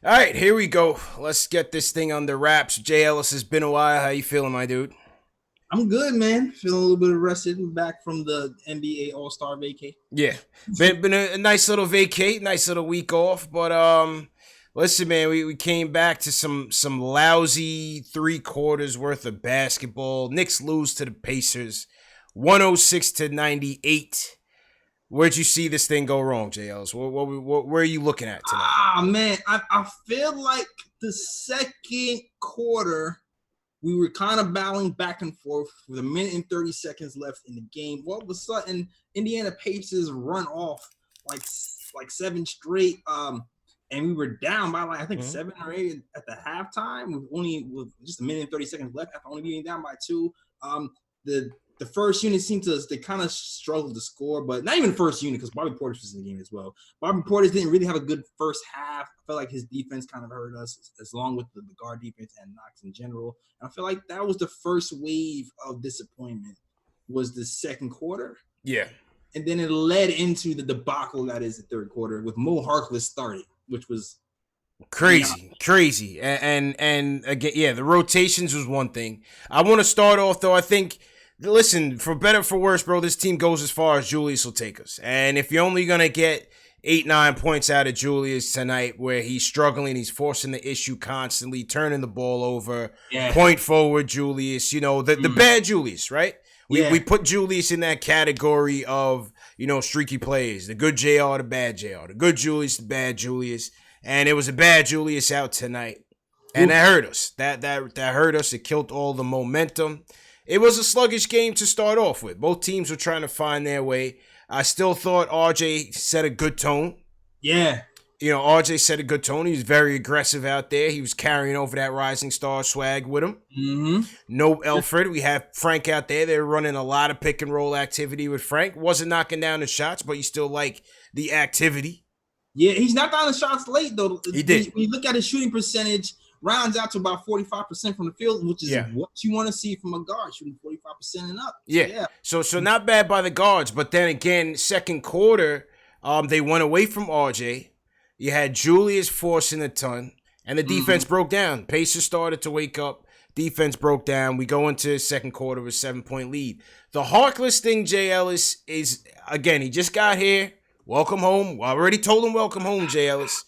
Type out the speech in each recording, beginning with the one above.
All right, here we go. Let's get this thing under wraps. Jay Ellis, has been a while. How you feeling, my dude? I'm good, man. Feeling a little bit rested and back from the NBA All-Star vacay. Yeah, been a nice little vacate, nice little week off. But listen, man, we came back to some lousy 3 quarters worth of basketball. Knicks lose to the Pacers, 106-98. Where'd you see this thing go wrong, Jay Ellis? Where are you looking at tonight? Man, I feel like the second quarter we were kind of battling back and forth with a minute and 30 seconds left in the game. All of a sudden, Indiana Pacers run off like seven straight. And we were down by I think 7 or 8 at the halftime with just a minute and 30 seconds left after only being down by 2. The first unit seemed they kind of struggled to score, but not even the first unit because Bobby Portis was in the game as well. Bobby Portis didn't really have a good first half. I felt like his defense kind of hurt us, as long with the guard defense and Knox in general. And I feel like that was the first wave of disappointment, was the second quarter. Yeah. And then it led into the debacle that is the third quarter with Mo Harkless starting, which was crazy. And again, yeah, the rotations was one thing. I want to start off though. I think, listen, for better or for worse, bro, this team goes as far as Julius will take us. And if you're only gonna get 8-9 points out of Julius tonight, where he's struggling, he's forcing the issue constantly, turning the ball over, point forward Julius, the bad Julius, right? We put Julius in that category of, streaky players. The good JR, the bad JR. The good Julius, the bad Julius. And it was a bad Julius out tonight. And that hurt us. That hurt us. It killed all the momentum. It was a sluggish game to start off with. Both teams were trying to find their way. I still thought RJ set a good tone. Yeah. RJ set a good tone. He was very aggressive out there. He was carrying over that rising star swag with him. Mm-hmm. No Alfred. We have Frank out there. They're running a lot of pick and roll activity with Frank. Wasn't knocking down the shots, but you still like the activity. Yeah, he's knocked down the shots late, though. He did. When you look at his shooting percentage, rounds out to about 45% from the field, which is what you want to see from a guard, shooting 45% and up. Yeah. So not bad by the guards. But then again, second quarter, they went away from RJ. You had Julius forcing a ton, and the defense broke down. Pacers started to wake up. Defense broke down. We go into the second quarter with a 7-point lead. The Harkless thing, Jay Ellis, is, again, he just got here. Welcome home. I already told him welcome home, Jay Ellis.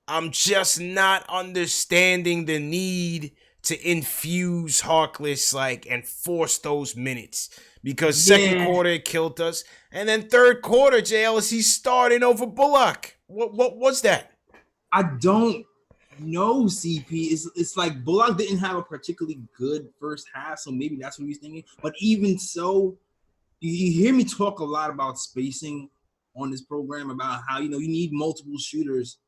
I'm just not understanding the need to infuse Harkless and force those minutes, because second quarter it killed us, and then third quarter, Jay Ellis, he's starting over Bullock. What was that? I don't know, CP. It's like Bullock didn't have a particularly good first half, so maybe that's what he's thinking. But even so, you hear me talk a lot about spacing on this program, about how you need multiple shooters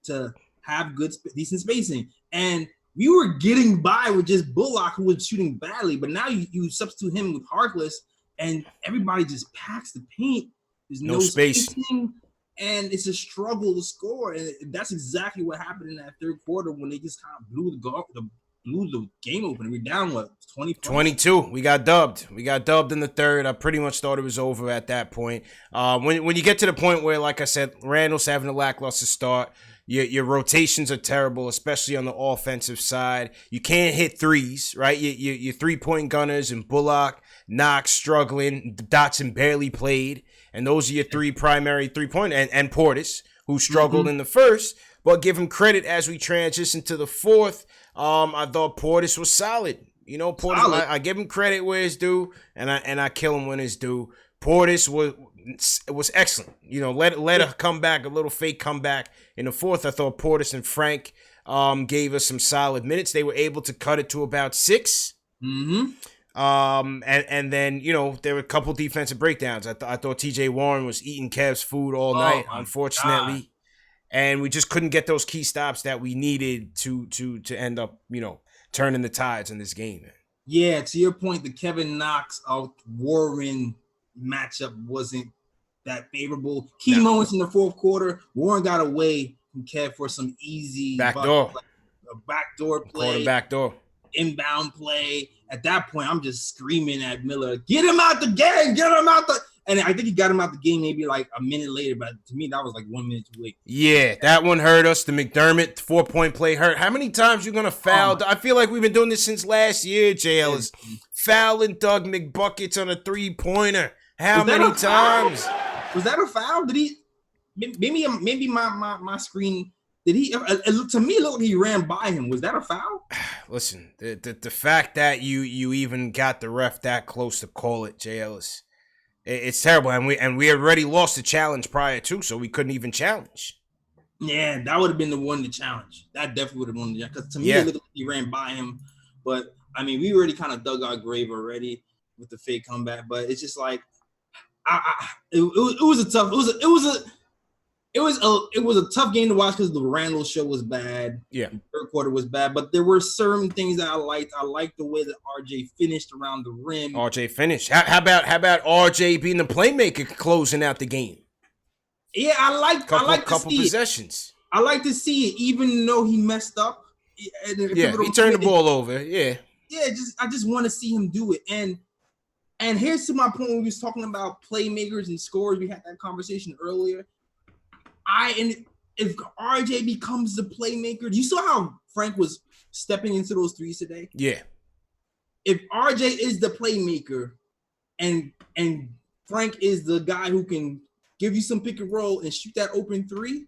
to have good, decent spacing. And we were getting by with just Bullock, who was shooting badly. But now you substitute him with Harkless, and everybody just packs the paint. There's no spacing, and it's a struggle to score. And that's exactly what happened in that third quarter, when they just kind of blew the game open. We're down, 20 points? 22. We got dubbed. In the third. I pretty much thought it was over at that point. When you get to the point where, like I said, Randall's having a lackluster start, your rotations are terrible, especially on the offensive side. You can't hit threes, right? Your 3-point gunners and Bullock, Knox struggling, Dotson barely played, and those are your 3 primary 3-point, and Portis, who struggled in the first. But give him credit as we transition to the fourth. I thought Portis was solid. Portis, I give him credit where it's due, and I kill him when it's due. Portis was excellent. Let a comeback, a little fake comeback in the fourth. I thought Portis and Frank gave us some solid minutes. They were able to cut it to about 6. Mm-hmm. And then there were a couple defensive breakdowns. I thought TJ Warren was eating Kev's food all night, unfortunately. God. And we just couldn't get those key stops that we needed to end up, turning the tides in this game. Yeah, to your point, the Kevin Knox Warren matchup wasn't that favorable. Key moments in the fourth quarter, Warren got away from Kev for some easy backdoor play, backdoor inbound play. At that point, I'm just screaming at Miller, "Get him out the game! Get him out the!" And I think he got him out the game maybe like a minute later, but to me, that was like 1 minute too late. Yeah, that one hurt us. The McDermott 4-point play hurt. How many times you gonna foul? I feel like we've been doing this since last year, JL. Is fouling Doug McBuckets on a 3-pointer. How many times? Was that a foul? Did he? Maybe my screen. Did he? To me, it looked like he ran by him. Was that a foul? Listen, the fact that you even got the ref that close to call it, JL, it's terrible. And we already lost the challenge prior to, so we couldn't even challenge. Yeah, that would have been the one to challenge. That definitely would have won the challenge. Because to me, it looked like he ran by him. But I mean, we already kind of dug our grave already with the fake comeback. But it's just like, it was a tough. It was a tough game to watch because the Randall show was bad. Yeah, the third quarter was bad, but there were certain things that I liked. I liked the way that RJ finished around the rim. RJ finished. How about RJ being the playmaker closing out the game? Yeah, I like couple possessions. I like to see it, even though he messed up. He turned the ball over. Yeah. I just want to see him do it. And here's to my point when we was talking about playmakers and scorers. We had that conversation earlier. If RJ becomes the playmaker, you saw how Frank was stepping into those threes today. Yeah. If RJ is the playmaker, and Frank is the guy who can give you some pick and roll and shoot that open three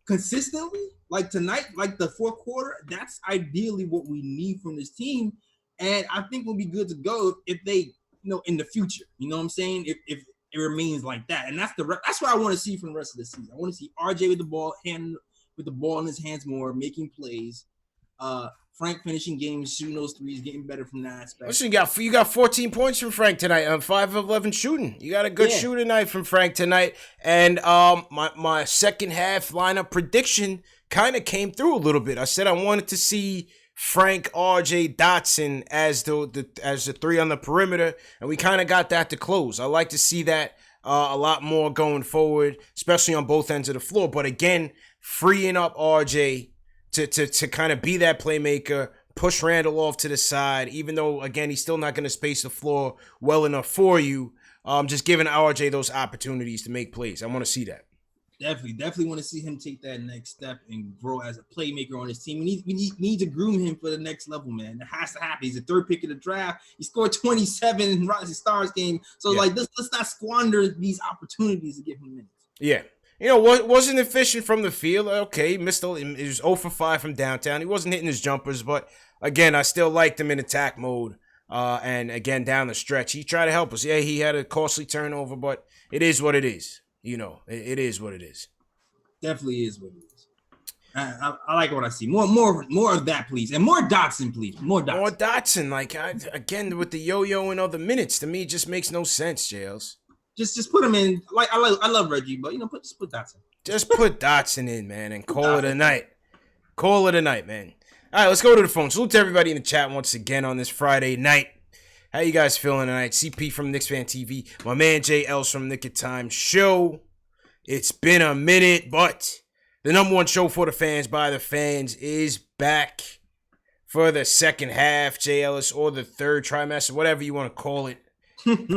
consistently, like tonight, like the fourth quarter, that's ideally what we need from this team. And I think we'll be good to go if they, in the future. You know what I'm saying? If it remains like that, and that's what I want to see from the rest of the season. I want to see RJ with the ball in his hands more, making plays. Frank finishing games, shooting those threes, getting better from that aspect. Listen, you got 14 points from Frank tonight on 5 of 11 shooting. You got a good shooting night from Frank tonight, and my second half lineup prediction kind of came through a little bit. I said I wanted to see Frank, RJ, Dotson as the three on the perimeter, and we kind of got that to close. I like to see that a lot more going forward, especially on both ends of the floor. But again, freeing up RJ to kind of be that playmaker, push Randall off to the side, even though, again, he's still not going to space the floor well enough for you. Just giving RJ those opportunities to make plays. I want to see that. Definitely want to see him take that next step and grow as a playmaker on his team. We need to groom him for the next level, man. It has to happen. He's the third pick of the draft. He scored 27 in Rising Stars game. So let's not squander these opportunities to give him minutes. Yeah. Wasn't efficient from the field. Okay, he was 0 for 5 from downtown. He wasn't hitting his jumpers, but again, I still liked him in attack mode. And again, down the stretch, he tried to help us. Yeah, he had a costly turnover, but it is what it is. It is what it is. Definitely is what it is. I like what I see. More of that, please, and more Dotson, please. More Dotson. Again with the yo-yo and other minutes, to me, it just makes no sense, Jails. Just put him in. Like I love Reggie, but just put Dotson. Just put Dotson in, man, and call it a night. Call it a night, man. All right, let's go to the phone. Salute to everybody in the chat once again on this Friday night. How you guys feeling tonight? CP from KnicksFanTV, my man JL's from Nick of Time Show. It's been a minute, but the number one show for the fans by the fans is back for the second half, JLS, or the third trimester, whatever you want to call it.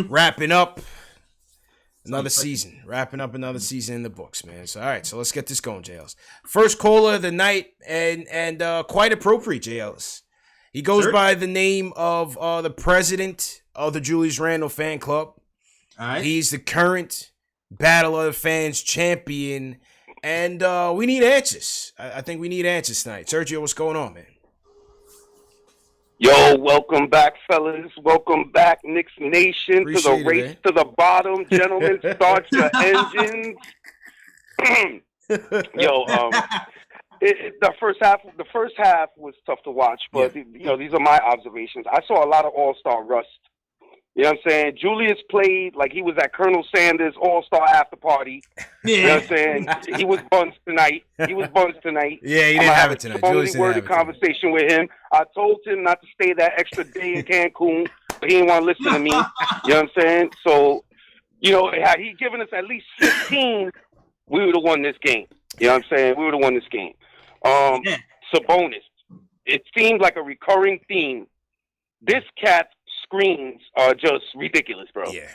Wrapping up another season in the books, man. So all right, so let's get this going, JLS. First caller of the night, and quite appropriate, JLS. He goes by the name of the president of the Julius Randle fan club. All right. He's the current Battle of the Fans champion, and we need answers. I think we need answers tonight. Sergio, what's going on, man? Yo, welcome back, fellas. Welcome back, Knicks Nation, Appreciate to the race to the bottom. Gentlemen, start your engines. Yo, the first half was tough to watch, but these are my observations. I saw a lot of all-star rust. You know what I'm saying? Julius played like he was at Colonel Sanders' all-star after party. Yeah. You know what I'm saying? He was buns tonight. Yeah, he didn't have it tonight. Julius didn't have a conversation with him. I told him not to stay that extra day in Cancun, but he didn't want to listen to me. You know what I'm saying? So, had he given us at least 15, we would have won this game. You know what I'm saying? We would have won this game. Sabonis. It seems like a recurring theme. This cat's screens are just ridiculous, bro. Yeah.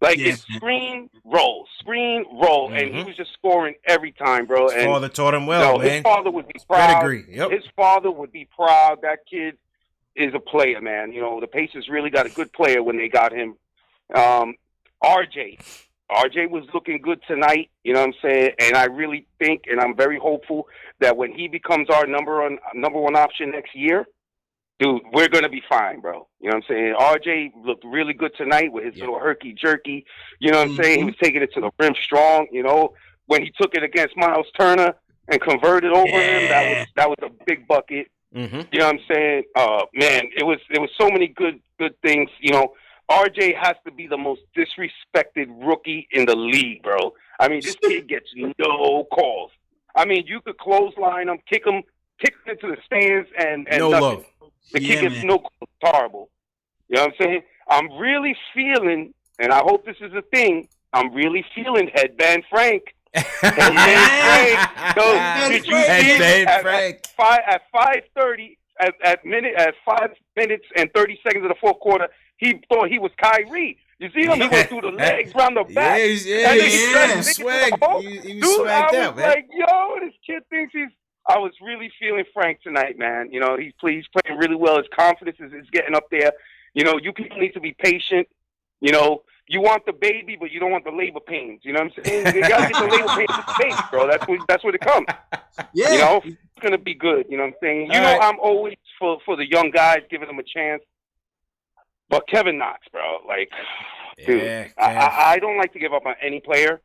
Like, Yeah, it's screen, roll, and he was just scoring every time, bro. His father taught him well, man. His father would be proud. Pedigree. Yep. His father would be proud. That kid is a player, man. You know, the Pacers really got a good player when they got him. RJ was looking good tonight, you know what I'm saying? And I really think, and I'm very hopeful, that when he becomes our number one option next year, dude, we're going to be fine, bro. You know what I'm saying? RJ looked really good tonight with his little herky-jerky. You know what I'm saying? He was taking it to the rim strong, you know. When he took it against Miles Turner and converted over him, that was a big bucket. Mm-hmm. You know what I'm saying? Man, it was so many good things, you know. RJ has to be the most disrespected rookie in the league, bro. I mean, this kid gets no calls. I mean, you could clothesline him, kick him into the stands, and no nothing. love. The kid gets no calls. Horrible. You know what I'm saying? I'm really feeling, and I hope this is a thing, I'm really feeling Headband Frank. Headband Frank. So, did you see at 5:30, at 5 minutes and 30 seconds of the fourth quarter, he thought he was Kyrie. You see him? He went through the legs, round the back. He was swagged out, man. Like, yo, this kid thinks he's... I was really feeling Frank tonight, man. You know, he's playing really well. His confidence is getting up there. You know, you people need to be patient. You know, you want the baby, but you don't want the labor pains. You know what I'm saying? You gotta get the labor pains at the base, bro. That's where it comes. Yeah. You know, it's gonna be good. You know what I'm saying? You know, I'm always for the young guys, giving them a chance. But Kevin Knox, bro, like, dude, I don't like to give up on any player,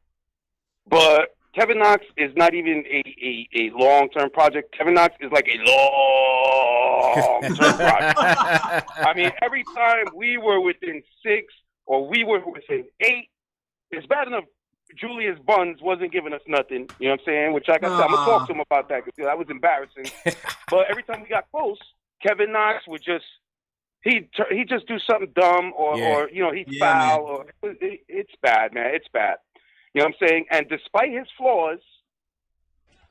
but Kevin Knox is not even a long-term project. Kevin Knox is like a long-term project. I mean, every time we were within 6 or we were within 8, it's bad enough Julius Buns wasn't giving us nothing, you know what I'm saying? Which, like I said, I'm going to talk to him about that because that was embarrassing. But every time we got close, Kevin Knox would just... He just do something dumb or you know, he'd foul. Or it's bad, man. It's bad. You know what I'm saying? And despite his flaws,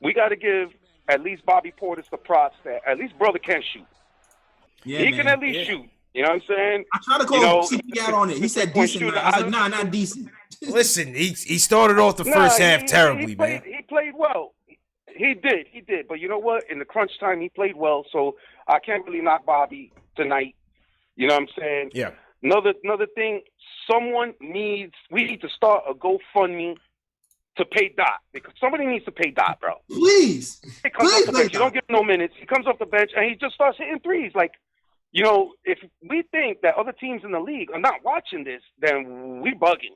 we got to give at least Bobby Portis the props that at least brother can shoot. Yeah, he can at least shoot. You know what I'm saying? I tried to call him CP out on it. He said decent. I was like, nah, not decent. Listen, he started off the first half terribly, man. He played well. He did. But you know what? In the crunch time, he played well. So I can't really knock Bobby tonight. You know what I'm saying? Yeah. Another thing, we need to start a GoFundMe to pay Dot, because somebody needs to pay Dot, bro. Please. He comes off the bench. You don't give him no minutes. He comes off the bench and he just starts hitting threes. Like, you know, if we think that other teams in the league are not watching this, then we bugging.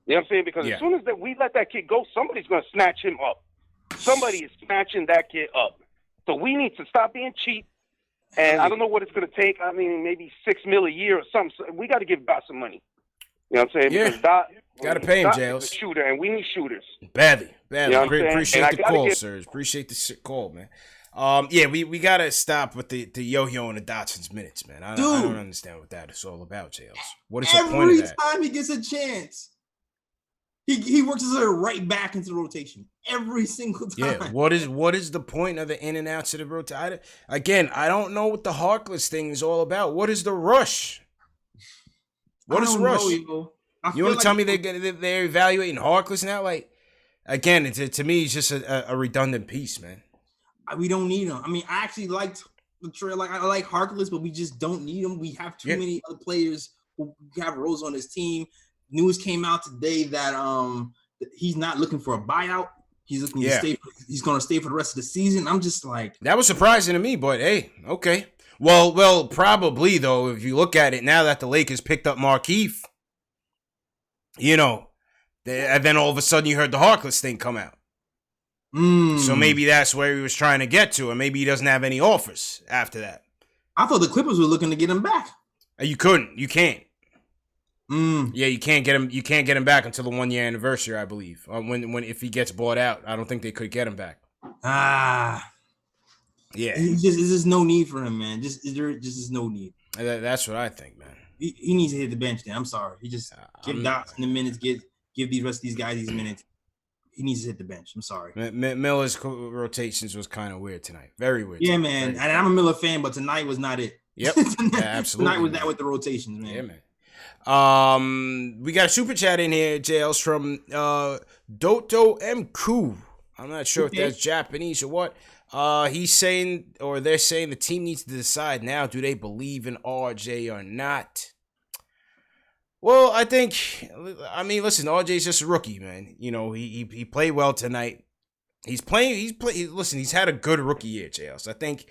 You know what I'm saying? Because as soon as we let that kid go, somebody's going to snatch him up. Somebody is snatching that kid up. So we need to stop being cheap. And I don't know what it's going to take. I mean, maybe $6 million a year or something. So we got to give Dot some money. You know what I'm saying? Yeah. Because Dot, got to pay him, Dot Jails. is a shooter, and we need shooters. Badly. You know Appreciate the call, sirs. Appreciate the call, man. We got to stop with the yo-yo and the Dotson's minutes, man. I don't understand what that is all about, Jails. What is the point of that? Every time he gets a chance, he works his way right back into the rotation. Every single time. Yeah, what is the point of the in and outs of the rotation? Again, I don't know what the Harkless thing is all about. What is the rush? What is the rush? You want to tell me they're evaluating Harkless now? Like, again, to me, it's just a redundant piece, man. We don't need him. I mean, I actually liked the trade. Like, I like Harkless, but we just don't need him. We have too many other players who have roles on his team. News came out today that he's not looking for a buyout. He's looking to stay. He's going to stay for the rest of the season. I'm just like, that was surprising to me, but hey, okay. Well, probably though, if you look at it now that the Lakers picked up Markieff, you know, and then all of a sudden you heard the Harkless thing come out. So maybe that's where he was trying to get to, and maybe he doesn't have any offers after that. I thought the Clippers were looking to get him back. You couldn't. You can't. Yeah, you can't get him. You can't get him back until the 1 year anniversary, I believe. If he gets bought out, I don't think they could get him back. Yeah. There's just no need for him, man. There just is no need. That's what I think, man. He needs to hit the bench. Then I'm sorry. He just give Dotson the minutes. Give the rest of these guys these minutes. He needs to hit the bench. I'm sorry. Miller's rotations was kind of weird tonight. Very weird. Yeah, man. And I'm a Miller fan, but tonight was not it. Yep. Absolutely. Tonight was that with the rotations, man. Yeah, man. We got a super chat in here, Jails, from Doto MQ. I'm not sure if that's Japanese or what. He's saying, or they're saying, the team needs to decide now: do they believe in RJ or not? Well, listen, RJ's just a rookie, man. You know, he played well tonight. Listen, he's had a good rookie year, Jails. I think.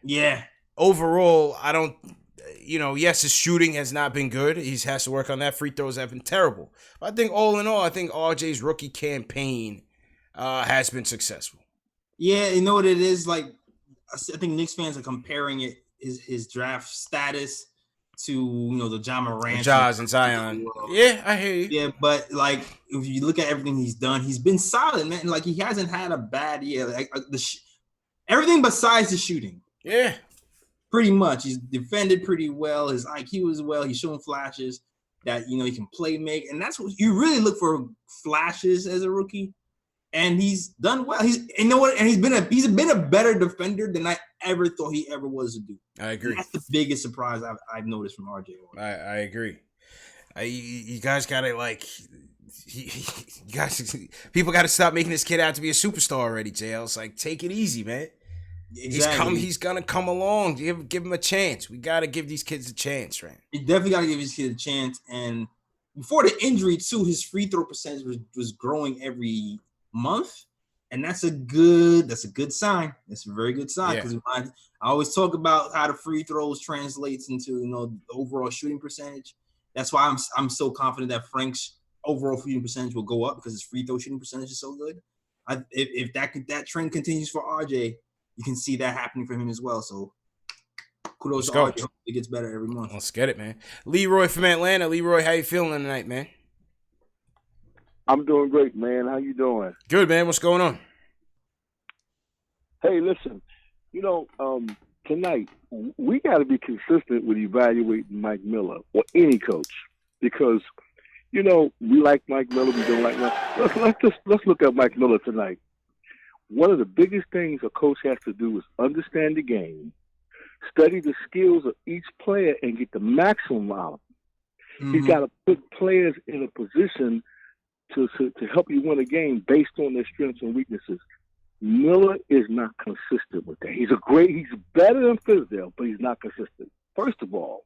Yeah. Overall, I don't. Yes, his shooting has not been good. He has to work on that. Free throws have been terrible. But I think all in all, RJ's rookie campaign has been successful. Yeah, you know what it is? Like, I think Knicks fans are comparing his draft status to, the Ja Morant. Jaws and Zion. Yeah, I hear you. Yeah, but, like, if you look at everything he's done, he's been solid, man. Like, he hasn't had a bad year. Like everything besides the shooting. Yeah. Pretty much. He's defended pretty well. His IQ is well. He's shown flashes that, he can play make. And that's what you really look for, flashes as a rookie. And he's done well. He's been a better defender than I ever thought he ever was to do. I agree. And that's the biggest surprise I've noticed from RJ. I agree. You guys gotta people gotta stop making this kid out to be a superstar already, Jails. Like, take it easy, man. Exactly. He's gonna come along. Give him a chance. We gotta give these kids a chance, right? You definitely gotta give these kids a chance. And before the injury too, his free throw percentage was growing every month, and that's a good sign. That's a very good sign, because I always talk about how the free throws translates into the overall shooting percentage. That's why I'm so confident that Frank's overall shooting percentage will go up, because his free throw shooting percentage is so good. If that trend continues for RJ, you can see that happening for him as well. So kudos to RJ. It gets better every month. Let's get it, man. Leroy from Atlanta. Leroy, how you feeling tonight, man? I'm doing great, man. How you doing? Good, man. What's going on? Hey, listen, tonight we got to be consistent with evaluating Mike Miller or any coach, because, we like Mike Miller, we don't like Mike. Let's look at Mike Miller tonight. One of the biggest things a coach has to do is understand the game, study the skills of each player, and get the maximum out of them. Mm-hmm. He's got to put players in a position to help you win a game based on their strengths and weaknesses. Miller is not consistent with that. He's better than Fizdale, but he's not consistent. First of all,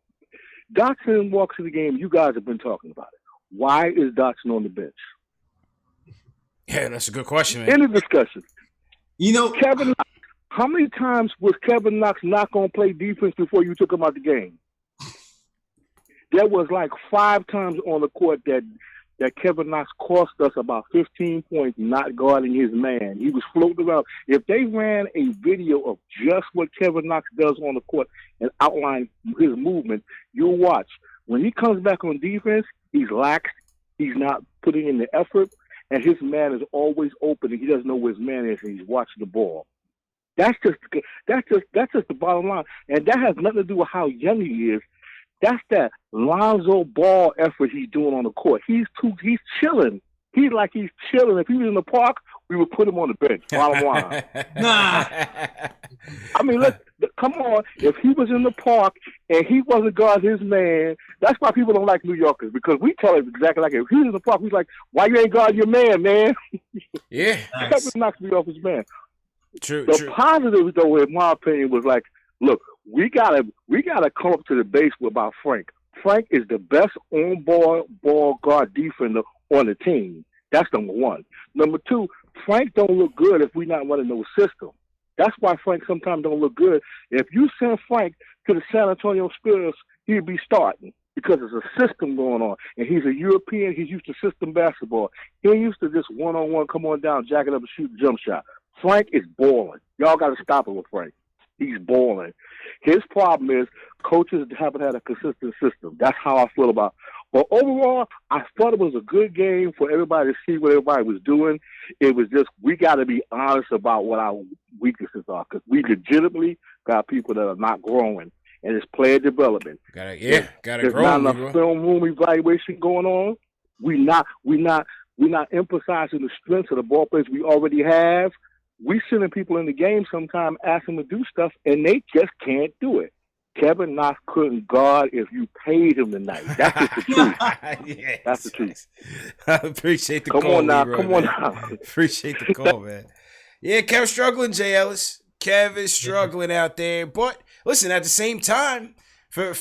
Dotson walks in the game. You guys have been talking about it. Why is Dotson on the bench? Yeah, that's a good question, man. In the discussion. Kevin Knox, how many times was Kevin Knox not going to play defense before you took him out the game? There was like 5 times on the court that Kevin Knox cost us about 15 points not guarding his man. He was floating around. If they ran a video of just what Kevin Knox does on the court and outline his movement, you'll watch. When he comes back on defense, he's lax. He's not putting in the effort, and his man is always open, and he doesn't know where his man is, and he's watching the ball. That's just the bottom line, and that has nothing to do with how young he is. That's that Lonzo Ball effort he's doing on the court. He's chilling. He's chilling. If he was in the park, we would put him on the bench. Bottom line. Nah. I mean, come on. If he was in the park and he wasn't guarding his man, that's why people don't like New Yorkers, because we tell him exactly like it. If he was in the park, he's like, why you ain't guarding your man? Yeah. Kevin knocks me off his man. True. The positive, though, in my opinion, was like, look, we gotta come up to the base about Frank. Frank is the best on-ball guard defender on the team. That's number one. Number two, Frank don't look good if we're not running no system. That's why Frank sometimes don't look good. If you send Frank to the San Antonio Spurs, he'd be starting, because there's a system going on. And he's a European. He's used to system basketball. He ain't used to just one-on-one, come on down, jack it up and shoot a jump shot. Frank is balling. Y'all got to stop it with Frank. He's balling. His problem is coaches haven't had a consistent system. That's how I feel about it. But overall, I thought it was a good game for everybody to see what everybody was doing. It was just, we got to be honest about what our weaknesses are, because we legitimately got people that are not growing, and it's player development. Gotta grow. There's not enough film room evaluation going on. We're not emphasizing the strengths of the ball players we already have. We sending people in the game sometimes, asking them to do stuff, and they just can't do it. Kevin Knox couldn't guard if you paid him tonight. That's just the truth. Yes, that's the truth. I appreciate the Come call, on now. Leroy, Come on man. now. Appreciate the call, man. Yeah, Kev's struggling, Jay Ellis. Kev is struggling out there. But listen, at the same time, for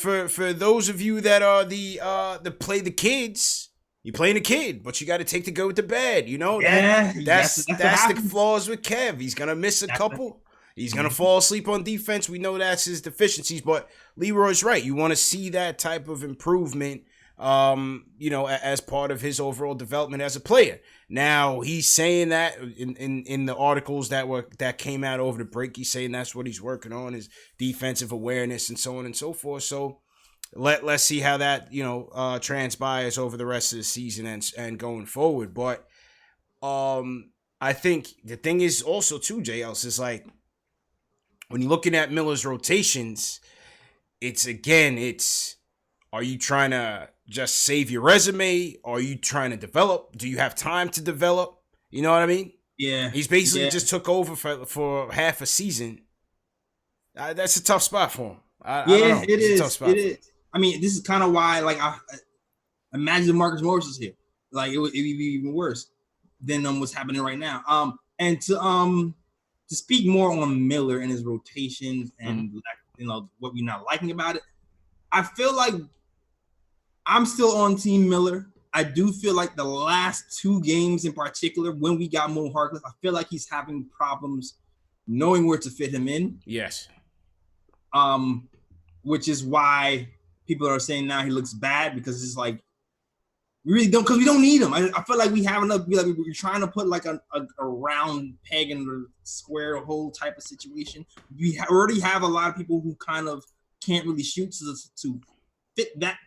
those of you that are the play the kids, you playing a kid, but you got to take the good with the bad. You know, that's the flaws with Kev. He's gonna miss a couple. He's going to fall asleep on defense. We know that's his deficiencies, but Leroy's right. You want to see that type of improvement, as part of his overall development as a player. Now, he's saying that in the articles that came out over the break, he's saying that's what he's working on, his defensive awareness and so on and so forth. So let's see how that, transpires over the rest of the season and going forward. But I think the thing is also, too, JLs, is like, when you're looking at Miller's rotations, it's are you trying to just save your resume? Are you trying to develop? Do you have time to develop? You know what I mean? Yeah. He's basically just took over for half a season. That's a tough spot for him. It is. It is. I mean, this is kind of why, like, I imagine Marcus Morris is here. Like, it would be even worse than what's happening right now. And to speak more on Miller and his rotations and what we're not liking about it, I feel like I'm still on Team Miller. I do feel like the last two games in particular, when we got Mo Harkless, I feel like he's having problems knowing where to fit him in. Yes. Which is why people are saying now he looks bad, because it's like, we really don't, because we don't need him. I feel like we have enough. We're trying to put like a round peg in a square hole type of situation. We already have a lot of people who kind of can't really shoot to fit that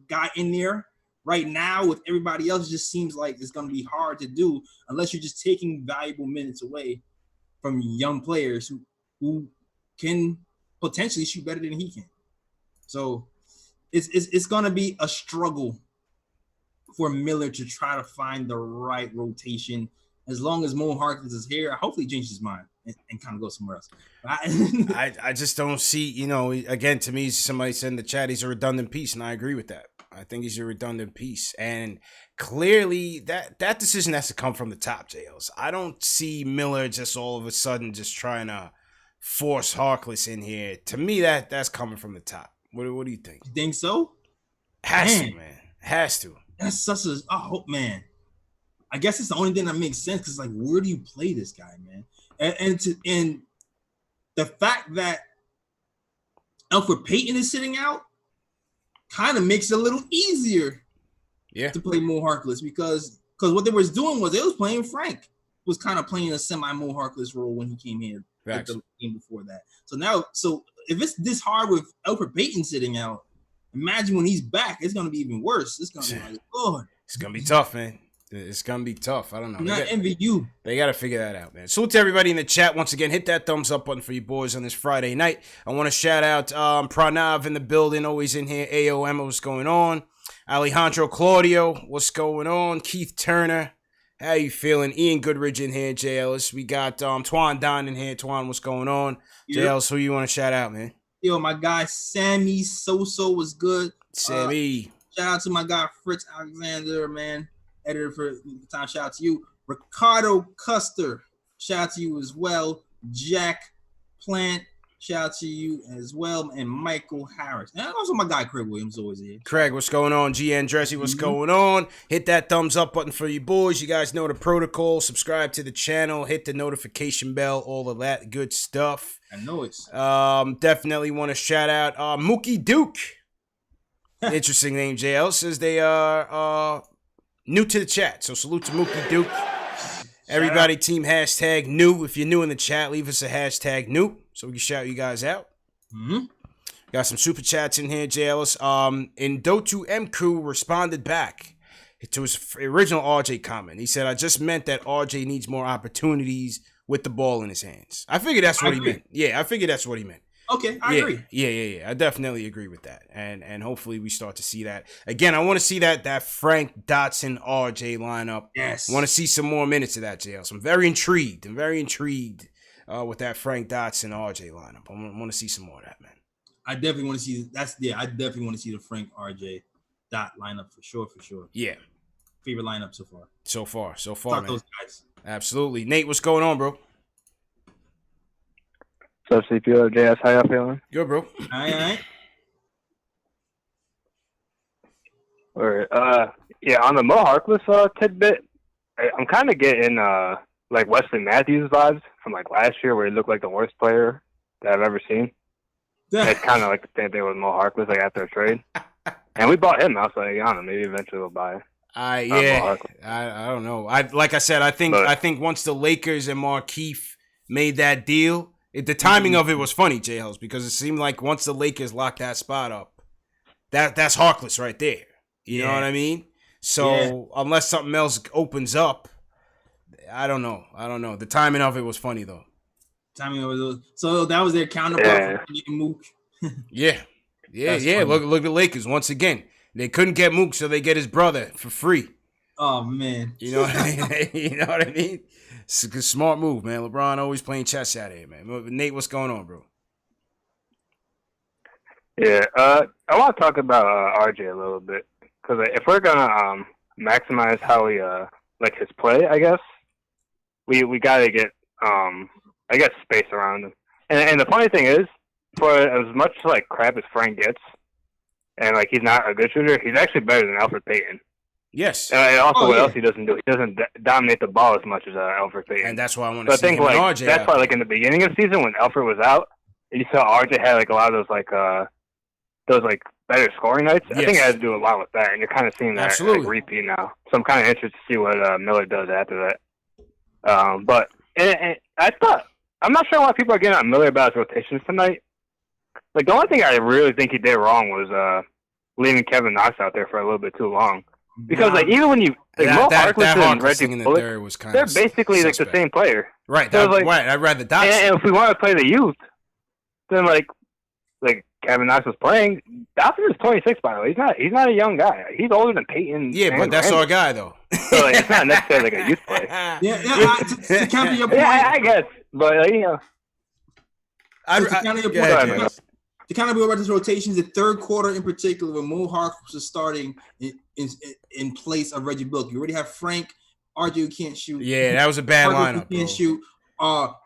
guy in there. Right now, with everybody else, it just seems like it's going to be hard to do unless you're just taking valuable minutes away from young players who can potentially shoot better than he can. So it's going to be a struggle for Miller to try to find the right rotation. As long as Mo Harkless is here, hopefully he changes his mind and kind of goes somewhere else. I just don't see, again, to me, somebody said in the chat, he's a redundant piece, and I agree with that. I think he's a redundant piece. And clearly that decision has to come from the top, JLs. I don't see Miller just all of a sudden just trying to force Harkless in here. To me, that's coming from the top. What do you think? You think so? Has to, man. Has to. That's such a man. I guess it's the only thing that makes sense, because like, where do you play this guy, man? And the fact that Elfrid Payton is sitting out kind of makes it a little easier to play Mo Harkless, because what they was doing was they was playing Frank was kind of playing a semi Mo Harkless role when he came in the game before that. So if it's this hard with Elfrid Payton sitting out, imagine when he's back, it's going to be even worse. It's going to be like, Lord. It's going to be tough, man. It's going to be tough. I don't know. I'm not envy you. They got to figure that out, man. Salute to everybody in the chat. Once again, hit that thumbs up button for you boys on this Friday night. I want to shout out Pranav in the building, always in here. AOM, what's going on? Alejandro Claudio, what's going on? Keith Turner, how you feeling? Ian Goodridge in here. JLS. We got Twan Don in here. Twan, what's going on? Yep. JLS, who you want to shout out, man? Yo, my guy Sammy Soso was good. Sammy. Shout out to my guy Fritz Alexander, man. Editor for the time. Shout out to you. Ricardo Custer. Shout out to you as well. Jack Plant. Shout out to you as well. And Michael Harris. And also my guy Craig Williams always here. Craig, what's going on? G. Andresi, what's going on? Hit that thumbs up button for you boys. You guys know the protocol. Subscribe to the channel. Hit the notification bell. All of that good stuff. I know it's. Definitely want to shout out Mookie Duke. Interesting name, JL. Says they are new to the chat. So salute to Mookie Duke. Everybody, team hashtag new. If you're new in the chat, leave us a hashtag new so we can shout you guys out. Mm-hmm. Got some super chats in here, JLS. And Dotu Mku responded back to his original RJ comment. He said, I just meant that RJ needs more opportunities with the ball in his hands. I figured that's what he meant. Yeah, I figured that's what he meant. Okay, I agree. Yeah. I definitely agree with that. And hopefully we start to see that. Again, I want to see that Frank Dotson RJ lineup. Yes. I want to see some more minutes of that, JL. So I'm very intrigued. With that Frank Dotson RJ lineup. I want to see some more of that, man. I definitely want to see I definitely want to see the Frank RJ Dot lineup for sure. Yeah. Favorite lineup so far. So far, Talk man. those guys. Absolutely. Nate, what's going on, bro? So CPO, JS, how y'all feeling? Good, bro. All right. All right. Yeah, on the Mo Harkless tidbit, I'm kind of getting like Wesley Matthews vibes from like last year, where he looked like the worst player that I've ever seen. It's kind of like the same thing with Mo Harkless, like after a trade, and we bought him. I was like, I don't know, maybe eventually we'll buy. I don't know. Like I said, I think once the Lakers and Markieff made that deal, the timing of it was funny, J-House, because it seemed like once the Lakers locked that spot up, that's Harkless right there. You know what I mean? So unless something else opens up, I don't know. The timing of it was funny though. So that was their counterpart for getting Mook. Yeah. Look at the Lakers once again. They couldn't get Mook, so they get his brother for free. Oh man, you know what I mean? You know what I mean? It's a smart move, man. LeBron always playing chess out here, man. Nate, what's going on, bro? Yeah, I want to talk about RJ a little bit, because if we're gonna maximize how we like his play, I guess we gotta get I guess space around him. And the funny thing is, for as much like crap as Frank gets, and like he's not a good shooter, he's actually better than Elfrid Payton. Yes. And also, what else he doesn't do? He doesn't dominate the ball as much as Elfrid Payton. And that's why I want to see him and RJ. That's why, like in the beginning of the season when Elfrid was out, you saw RJ had like a lot of those better scoring nights. Yes. I think it has to do a lot with that, and you're kind of seeing that like, repeat now. So I'm kind of interested to see what Miller does after that. But I thought, I'm not sure why people are getting on Miller about his rotations tonight. Like the only thing I really think he did wrong was leaving Kevin Knox out there for a little bit too long. Because like even when you Mo Harkless and Reggie Bullock, they're basically like the same player, right? So, right. I'd rather Dotson. And if we want to play the youth, then like Kevin Knox was playing. Dotson is 26, by the way. He's not a young guy. He's older than Peyton. Yeah, but that's our guy though. So like, it's not necessarily like a youth play. To counter your point. Yeah, I guess, but you know, to counter your point. To kind of be about this rotations, the third quarter in particular, when Mo Harkless is starting in place of Reggie Bullock. You already have Frank, RJ who can't shoot. Yeah, that was a bad lineup. Who can't shoot.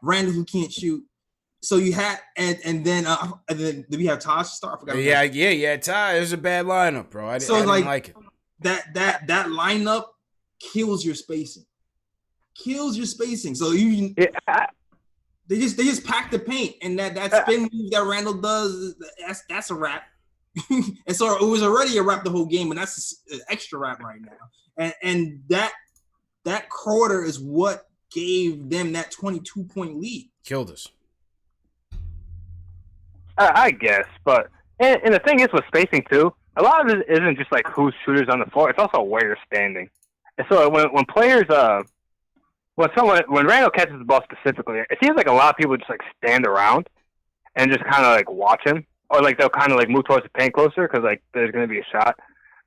Randall who can't shoot. So you had and then did we have Taj start? I forgot. Yeah. Taj, it was a bad lineup, bro. I didn't like it. That lineup kills your spacing. So They just pack the paint, and that spin move that Randall does, that's a wrap. And so it was already a wrap the whole game, and that's an extra wrap right now. And that quarter is what gave them that 22-point lead. Killed us. I guess, but and the thing is with spacing too, a lot of it isn't just like whose shooters on the floor; it's also where you're standing. And so when players when Randall catches the ball specifically, it seems like a lot of people just like stand around and just kind of like watch him, or like they'll kind of like move towards the paint closer because like there's going to be a shot.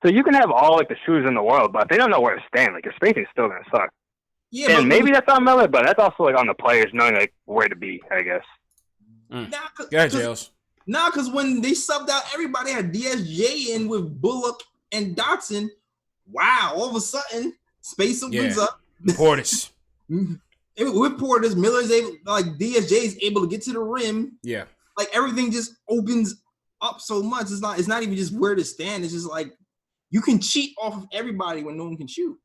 So you can have all like the shooters in the world, but if they don't know where to stand, like your spacing is still going to suck. Yeah, and maybe that's on Miller, but that's also like on the players knowing like where to be, I guess. Go ahead, Jails. Because when they subbed out, everybody had DSJ in with Bullock and Dotson. Wow, all of a sudden, space opens up. Portis. With Portis, Miller's able, like DSJ is able to get to the rim. Yeah, like everything just opens up so much. It's not even just where to stand. It's just like you can cheat off of everybody when no one can shoot.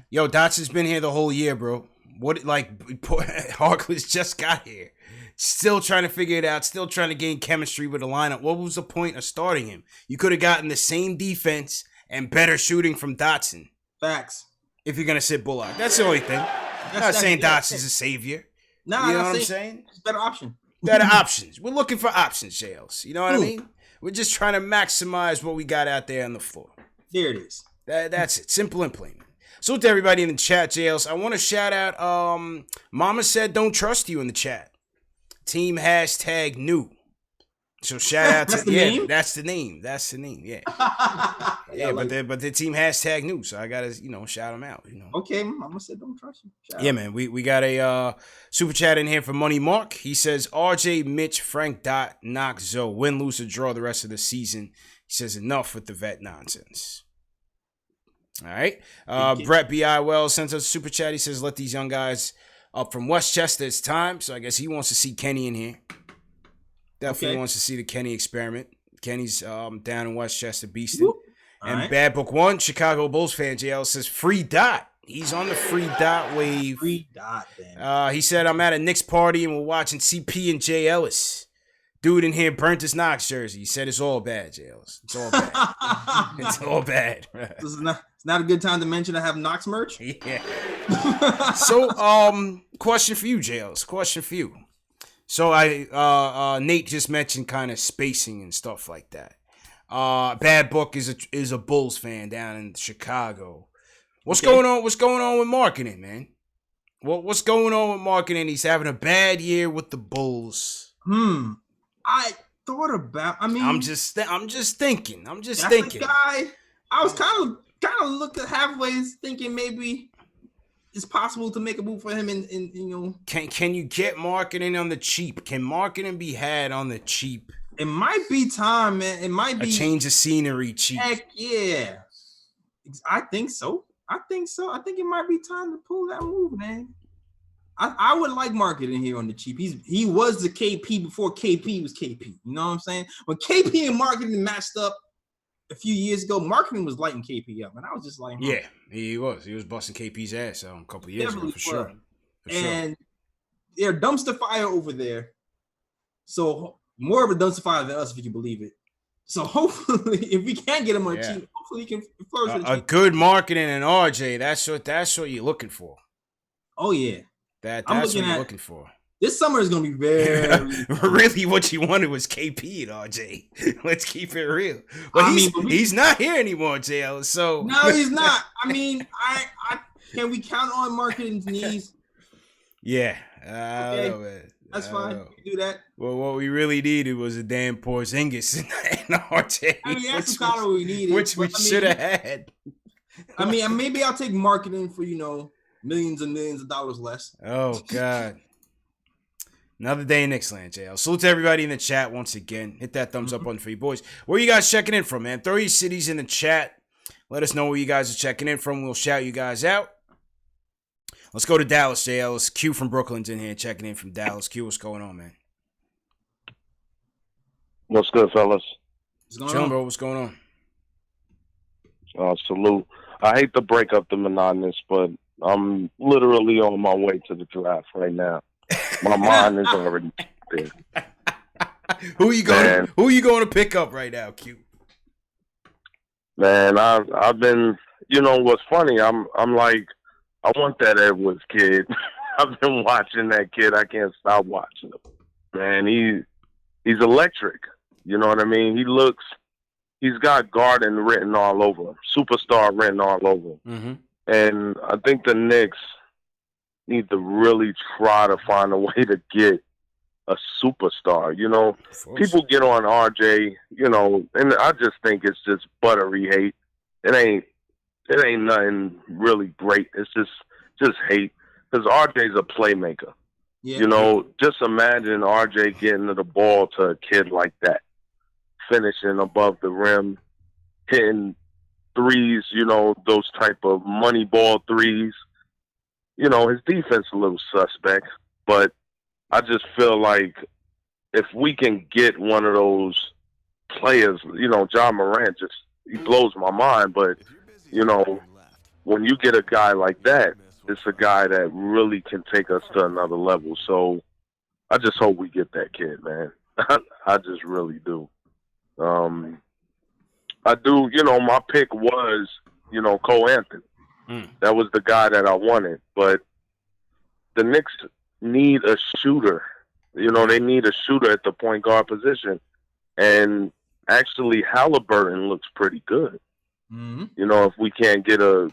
Yo, Dotson's been here the whole year, bro. Harkless just got here. Still trying to figure it out. Still trying to gain chemistry with the lineup. What was the point of starting him? You could have gotten the same defense and better shooting from Dotson. Facts. If you're going to sit Bullock. That's the only thing. I'm not saying Dotson's a savior. Nah, you know what I'm saying? It's a better option. Better options. We're looking for options, JLs. You know what I mean? We're just trying to maximize what we got out there on the floor. There it is. That's it. Simple and plain. So to everybody in the chat, JLs, I want to shout out Mama said don't trust you in the chat. Team #new. So shout out That's to the name? That's the name. That's the name. Yeah. Yeah, like but the team hashtag new, so I gotta shout them out. Okay, Mama said don't trust you. Yeah, man. We got a super chat in here for Money Mark. He says RJ, Mitch, Frank, Dot, Knox, Zoe, win, lose, or draw the rest of the season. He says enough with the vet nonsense. All right. Brett B.I. Wells sends us a super chat. He says let these young guys up from Westchester. It's time. So I guess he wants to see Kenny in here. Definitely wants to see the Kenny experiment. Kenny's down in Westchester beasting. And right. Bad Book One, Chicago Bulls fan JL says free Dot. He's on the free Dot wave. Free Dot, then. He said I'm at a Knicks party and we're watching CP and Jay Ellis. Dude in here burnt his Knox jersey. He said it's all bad, Jay Ellis. It's all bad. It's all bad. It's not a good time to mention I have Knox merch. Yeah. So, question for you, Jay Ellis. Question for you. So Nate just mentioned kind of spacing and stuff like that. Bad Book is a Bulls fan down in Chicago. What's going on? What's going on with marketing, man? What's going on with marketing? He's having a bad year with the Bulls. I thought about. I mean, I'm just thinking. That's the guy. I was kind of looking halfway, thinking maybe it's possible to make a move for him. And can you get marketing on the cheap? Can marketing be had on the cheap? It might be time, man. It might be a change of scenery cheap. Heck yeah, I think so. I think it might be time to pull that move, man. I would like marketing here on the cheap. He was the KP before KP was KP. You know what I'm saying? When KP and marketing matched up a few years ago, marketing was lighting KP up, and I was just like, yeah, he was busting KP's ass a couple of years ago for sure. And they're dumpster fire over there. So more of a dumpster fire than us, if you can believe it. So hopefully, if we can get him on cheap, hopefully he can flourish. A good marketing and RJ. That's what you're looking for. Oh yeah. That's what you're looking for. This summer is going to be very... Really, what you wanted was KP and RJ. Let's keep it real. But he's not here anymore, JL. So no, he's not. I mean, I can we count on marketing's needs? Yeah. Okay. That's fine. You do that. Well, what we really needed was a damn Porzingis and RJ. I mean, that's kind of what we needed. Which we should have had. I mean, maybe I'll take marketing for, millions and millions of dollars less. Oh, God. Another day in Knicks land, JL. Salute to everybody in the chat once again. Hit that thumbs up button for you boys. Where are you guys checking in from, man? Throw your cities in the chat. Let us know where you guys are checking in from. We'll shout you guys out. Let's go to Dallas, JL. It's Q from Brooklyn's in here checking in from Dallas. Q, what's going on, man? What's good, fellas? What's going on, bro? What's going on? Salute. I hate to break up the monotonous, but I'm literally on my way to the draft right now. My mind is already there. Who are you going to pick up right now, Q? Man, I've been. What's funny? I'm like, I want that Edwards kid. I've been watching that kid. I can't stop watching him. Man, he's electric. You know what I mean? He's got Garden written all over him, superstar written all over him. Mm-hmm. And I think the Knicks need to really try to find a way to get a superstar. People get on RJ, and I just think it's just buttery hate. It ain't nothing really great. It's just hate because RJ's a playmaker. Yeah. Just imagine RJ getting to the ball to a kid like that, finishing above the rim, hitting threes, those type of money ball threes. His defense a little suspect, but I just feel like if we can get one of those players, John Morant he blows my mind, but when you get a guy like that, it's a guy that really can take us to another level. So I just hope we get that kid, man. I just really do. I do, my pick was, Cole Anthony. That was the guy that I wanted. But the Knicks need a shooter. They need a shooter at the point guard position. And actually, Halliburton looks pretty good. Mm-hmm. If we can't get a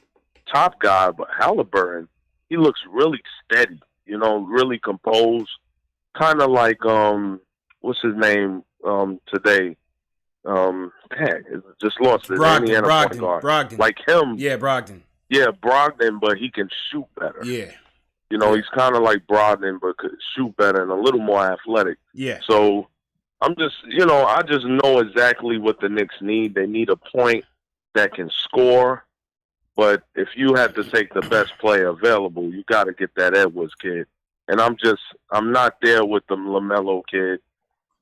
top guy, but Halliburton, he looks really steady, really composed. Kind of like, what's his name? today. Just lost it. Indiana point guard. Brogdon. Like him. Yeah, Brogdon. Yeah, Brogdon, but he can shoot better. Yeah. You know, he's kind of like Brogdon, but could shoot better and a little more athletic. Yeah. So I'm just, you know, I just know exactly what the Knicks need. They need a point that can score. But if you have to take the best player available, you got to get that Edwards kid. And I'm not there with the LaMelo kid.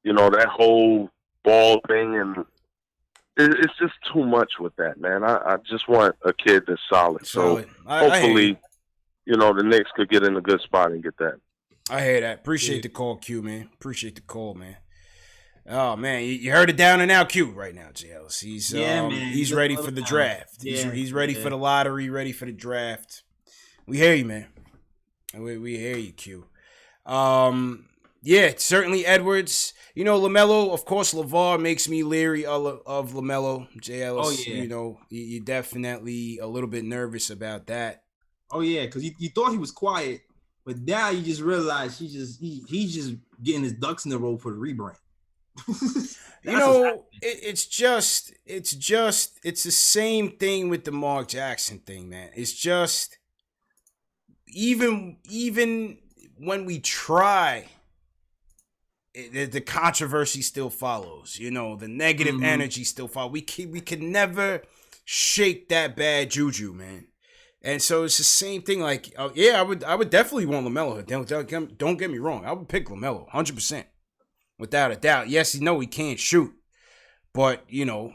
You know, that whole ball thing, and it's just too much with that, man. I just want a kid that's solid. So hopefully, you know, the Knicks could get in a good spot and get that. I hear that. Appreciate the call, Q, man. Appreciate the call, man. Oh, man, you heard it down and out, Q, right now, JLS. He's ready for the draft. He's ready for the lottery, ready for the draft. We hear you, man. We hear you, Q. Yeah, certainly Edwards. You know, LaMelo, of course, LeVar makes me leery of LaMelo, JLS. Oh, yeah. You know, you're definitely a little bit nervous about that. Oh, yeah, because you thought he was quiet, but now you just realize he's just getting his ducks in a row for the rebrand. You know, it's the same thing with the Mark Jackson thing, man. It's just even when we try, the controversy still follows. You know, the negative energy still follows. We can never shake that bad juju, man. And so it's the same thing. Like, I would definitely want LaMelo. Don't get me wrong. I would pick LaMelo 100%. Without a doubt. Yes, you know he can't shoot. But, you know,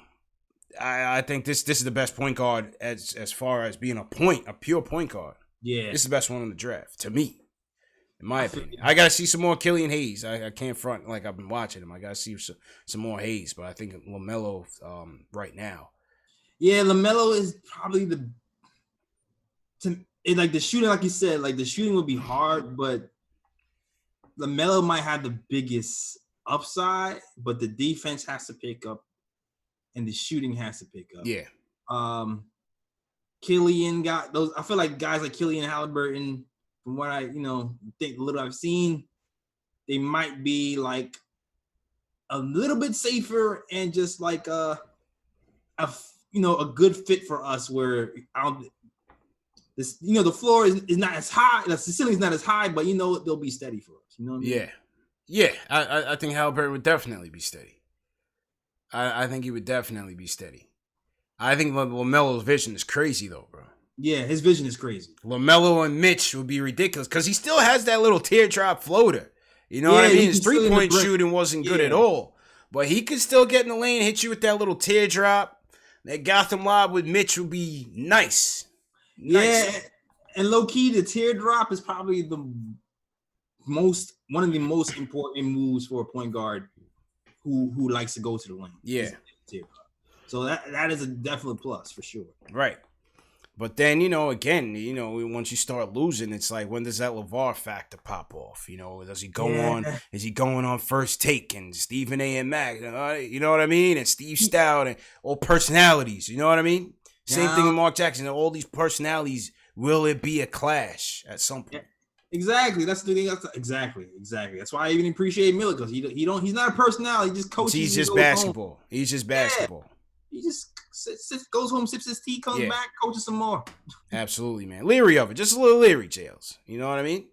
I think this is the best point guard as far as being a pure point guard. Yeah. This is the best one in the draft, to me. In my opinion. I gotta see some more Killian Hayes. I can't front like I've been watching him. I gotta see some more Hayes, but I think LaMelo right now. Yeah, LaMelo is probably the shooting, like you said, like the shooting would be hard, but LaMelo might have the biggest upside, but the defense has to pick up and the shooting has to pick up. Yeah. Killian got those. I feel like guys like Killian Halliburton, from what I think, the little I've seen, they might be like a little bit safer and just like a good fit for us, where the floor is not as high, the ceiling's not as high, but they'll be steady for us. You know what I mean? Yeah. Yeah, I think Halliburton would definitely be steady. I think he would definitely be steady. I think LaMelo's vision is crazy, though, bro. Yeah, his vision is crazy. LaMelo and Mitch would be ridiculous because he still has that little teardrop floater. You know what I mean? His three-point shooting wasn't good at all. But he could still get in the lane, hit you with that little teardrop. That Gotham lob with Mitch would be nice. Yeah, and low-key, the teardrop is probably one of the most important moves for a point guard who likes to go to the lane. Yeah. So that is a definite plus for sure. Right. But then, again, once you start losing, it's like, when does that LeVar factor pop off? Does he go on? Is he going on First Take and Stephen A. and Mac? You know what I mean? And Steve Stout and all personalities. You know what I mean? Same thing with Mark Jackson. All these personalities. Will it be a clash at some point? Exactly. That's the thing. Exactly. That's why I even appreciate Miller, because he's not a personality. He just coaches. He's just basketball. Home. He's just basketball. He just goes home, sips his tea, comes back, coaches some more. Absolutely, man. Leery of it. Just a little leery, Jails. You know what I mean?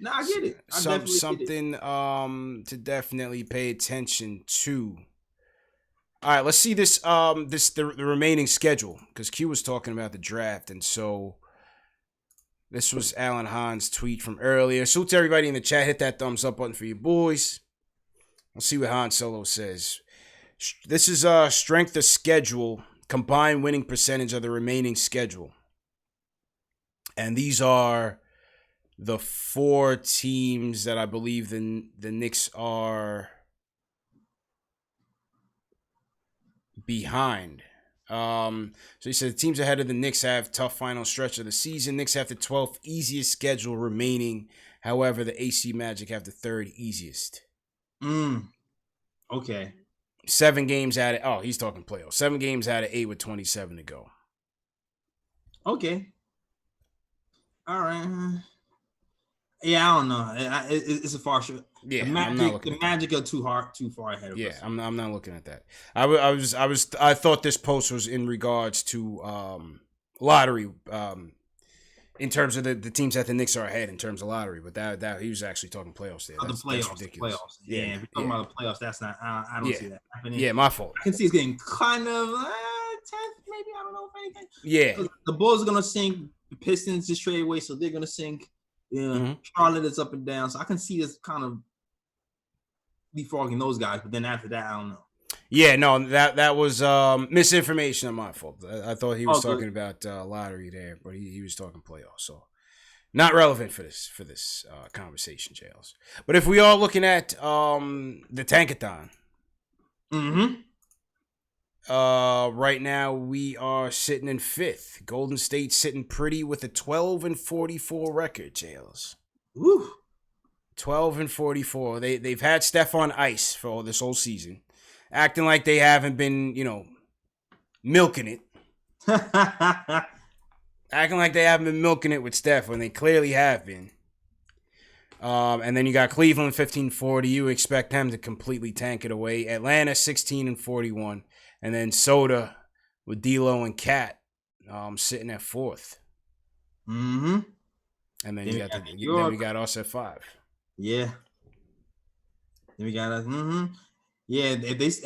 Nah, I get it. Something to definitely pay attention to. All right, let's see the remaining schedule, because Q was talking about the draft, and so this was Alan Hahn's tweet from earlier. Salute to everybody in the chat. Hit that thumbs up button for you boys. Let's see what Han Solo says. This is strength of schedule, combined winning percentage of the remaining schedule. And these are the 4 teams that I believe the Knicks are behind. So he said the teams ahead of the Knicks have tough final stretch of the season. Knicks have the 12th easiest schedule remaining. However, the AC Magic have the 3rd easiest. Okay. 7 games out of he's talking playoffs. 7 games out of 8 with 27 to go. Okay. All right. Yeah, I don't know. It's a far shot. Yeah, the Magic are too far ahead of us. Yeah, I'm not looking at that. I thought this post was in regards to lottery, in terms of the teams that the Knicks are ahead in terms of lottery, but that he was actually talking playoffs there. That's ridiculous. Playoffs. Yeah, if you're talking about the playoffs, that's not. I don't see that happening. Yeah, my fault. I can see it's getting kind of 10th, maybe. I don't know if anything. Yeah, the Bulls are gonna sink. The Pistons just traded away, so they're gonna sink. Yeah, Charlotte is up and down, so I can see this kind of defrogging those guys. But then after that, I don't know. Yeah, no, that was misinformation on my fault. I thought he was talking about lottery there, but he was talking playoffs, so not relevant for this conversation, Jails. But if we are looking at the Tankathon, right now we are sitting in 5th. Golden State sitting pretty with a 12-44 record, Jails. Woo. 12-44. They've had Steph on ice for this whole season, acting like they haven't been, milking it. Acting like they haven't been milking it with Steph when they clearly have been. And then you got Cleveland 15-40. You expect them to completely tank it away. Atlanta 16-41. And then Soda with D'Lo and Cat sitting at 4th. Mm-hmm. And then we got us at 5. Yeah. Then we got us. Mm-hmm. Yeah,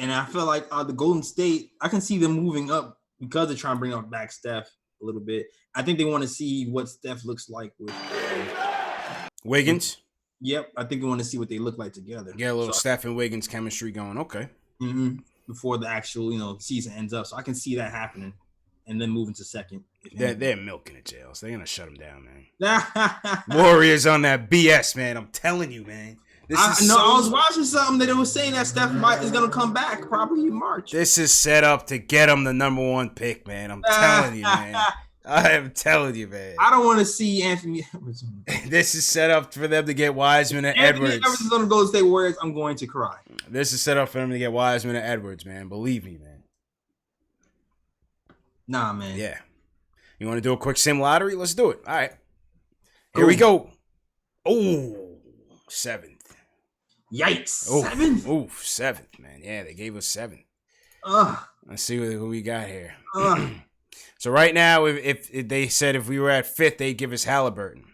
and I feel like the Golden State, I can see them moving up because they're trying to bring back Steph a little bit. I think they want to see what Steph looks like with Wiggins. Yep, I think we want to see what they look like together. Yeah, a little Steph and Wiggins chemistry going. Okay. Mm-hmm. Before the actual season ends up, so I can see that happening, and then moving to second. They're milking it, Jails. They're gonna shut them down, man. Warriors on that BS, man. I'm telling you, man. I was watching something that it was saying that Steph is gonna come back probably in March. This is set up to get him the number 1 pick, man. I'm telling you, man. I am telling you, man. I don't want to see Anthony Edwards. This is set up for them to get Wiseman and Edwards. Anthony Edwards is gonna go to State Warriors. I'm going to cry. This is set up for them to get Wiseman and Edwards, man. Believe me, man. Nah, man. Yeah. You want to do a quick sim lottery? Let's do it. All right. Here we go. Oh, 7th. Yikes. Oof. 7th? Oof, 7th, man. Yeah, they gave us 7. Let's see who we got here. So right now, if they said if we were at 5th, they'd give us Halliburton.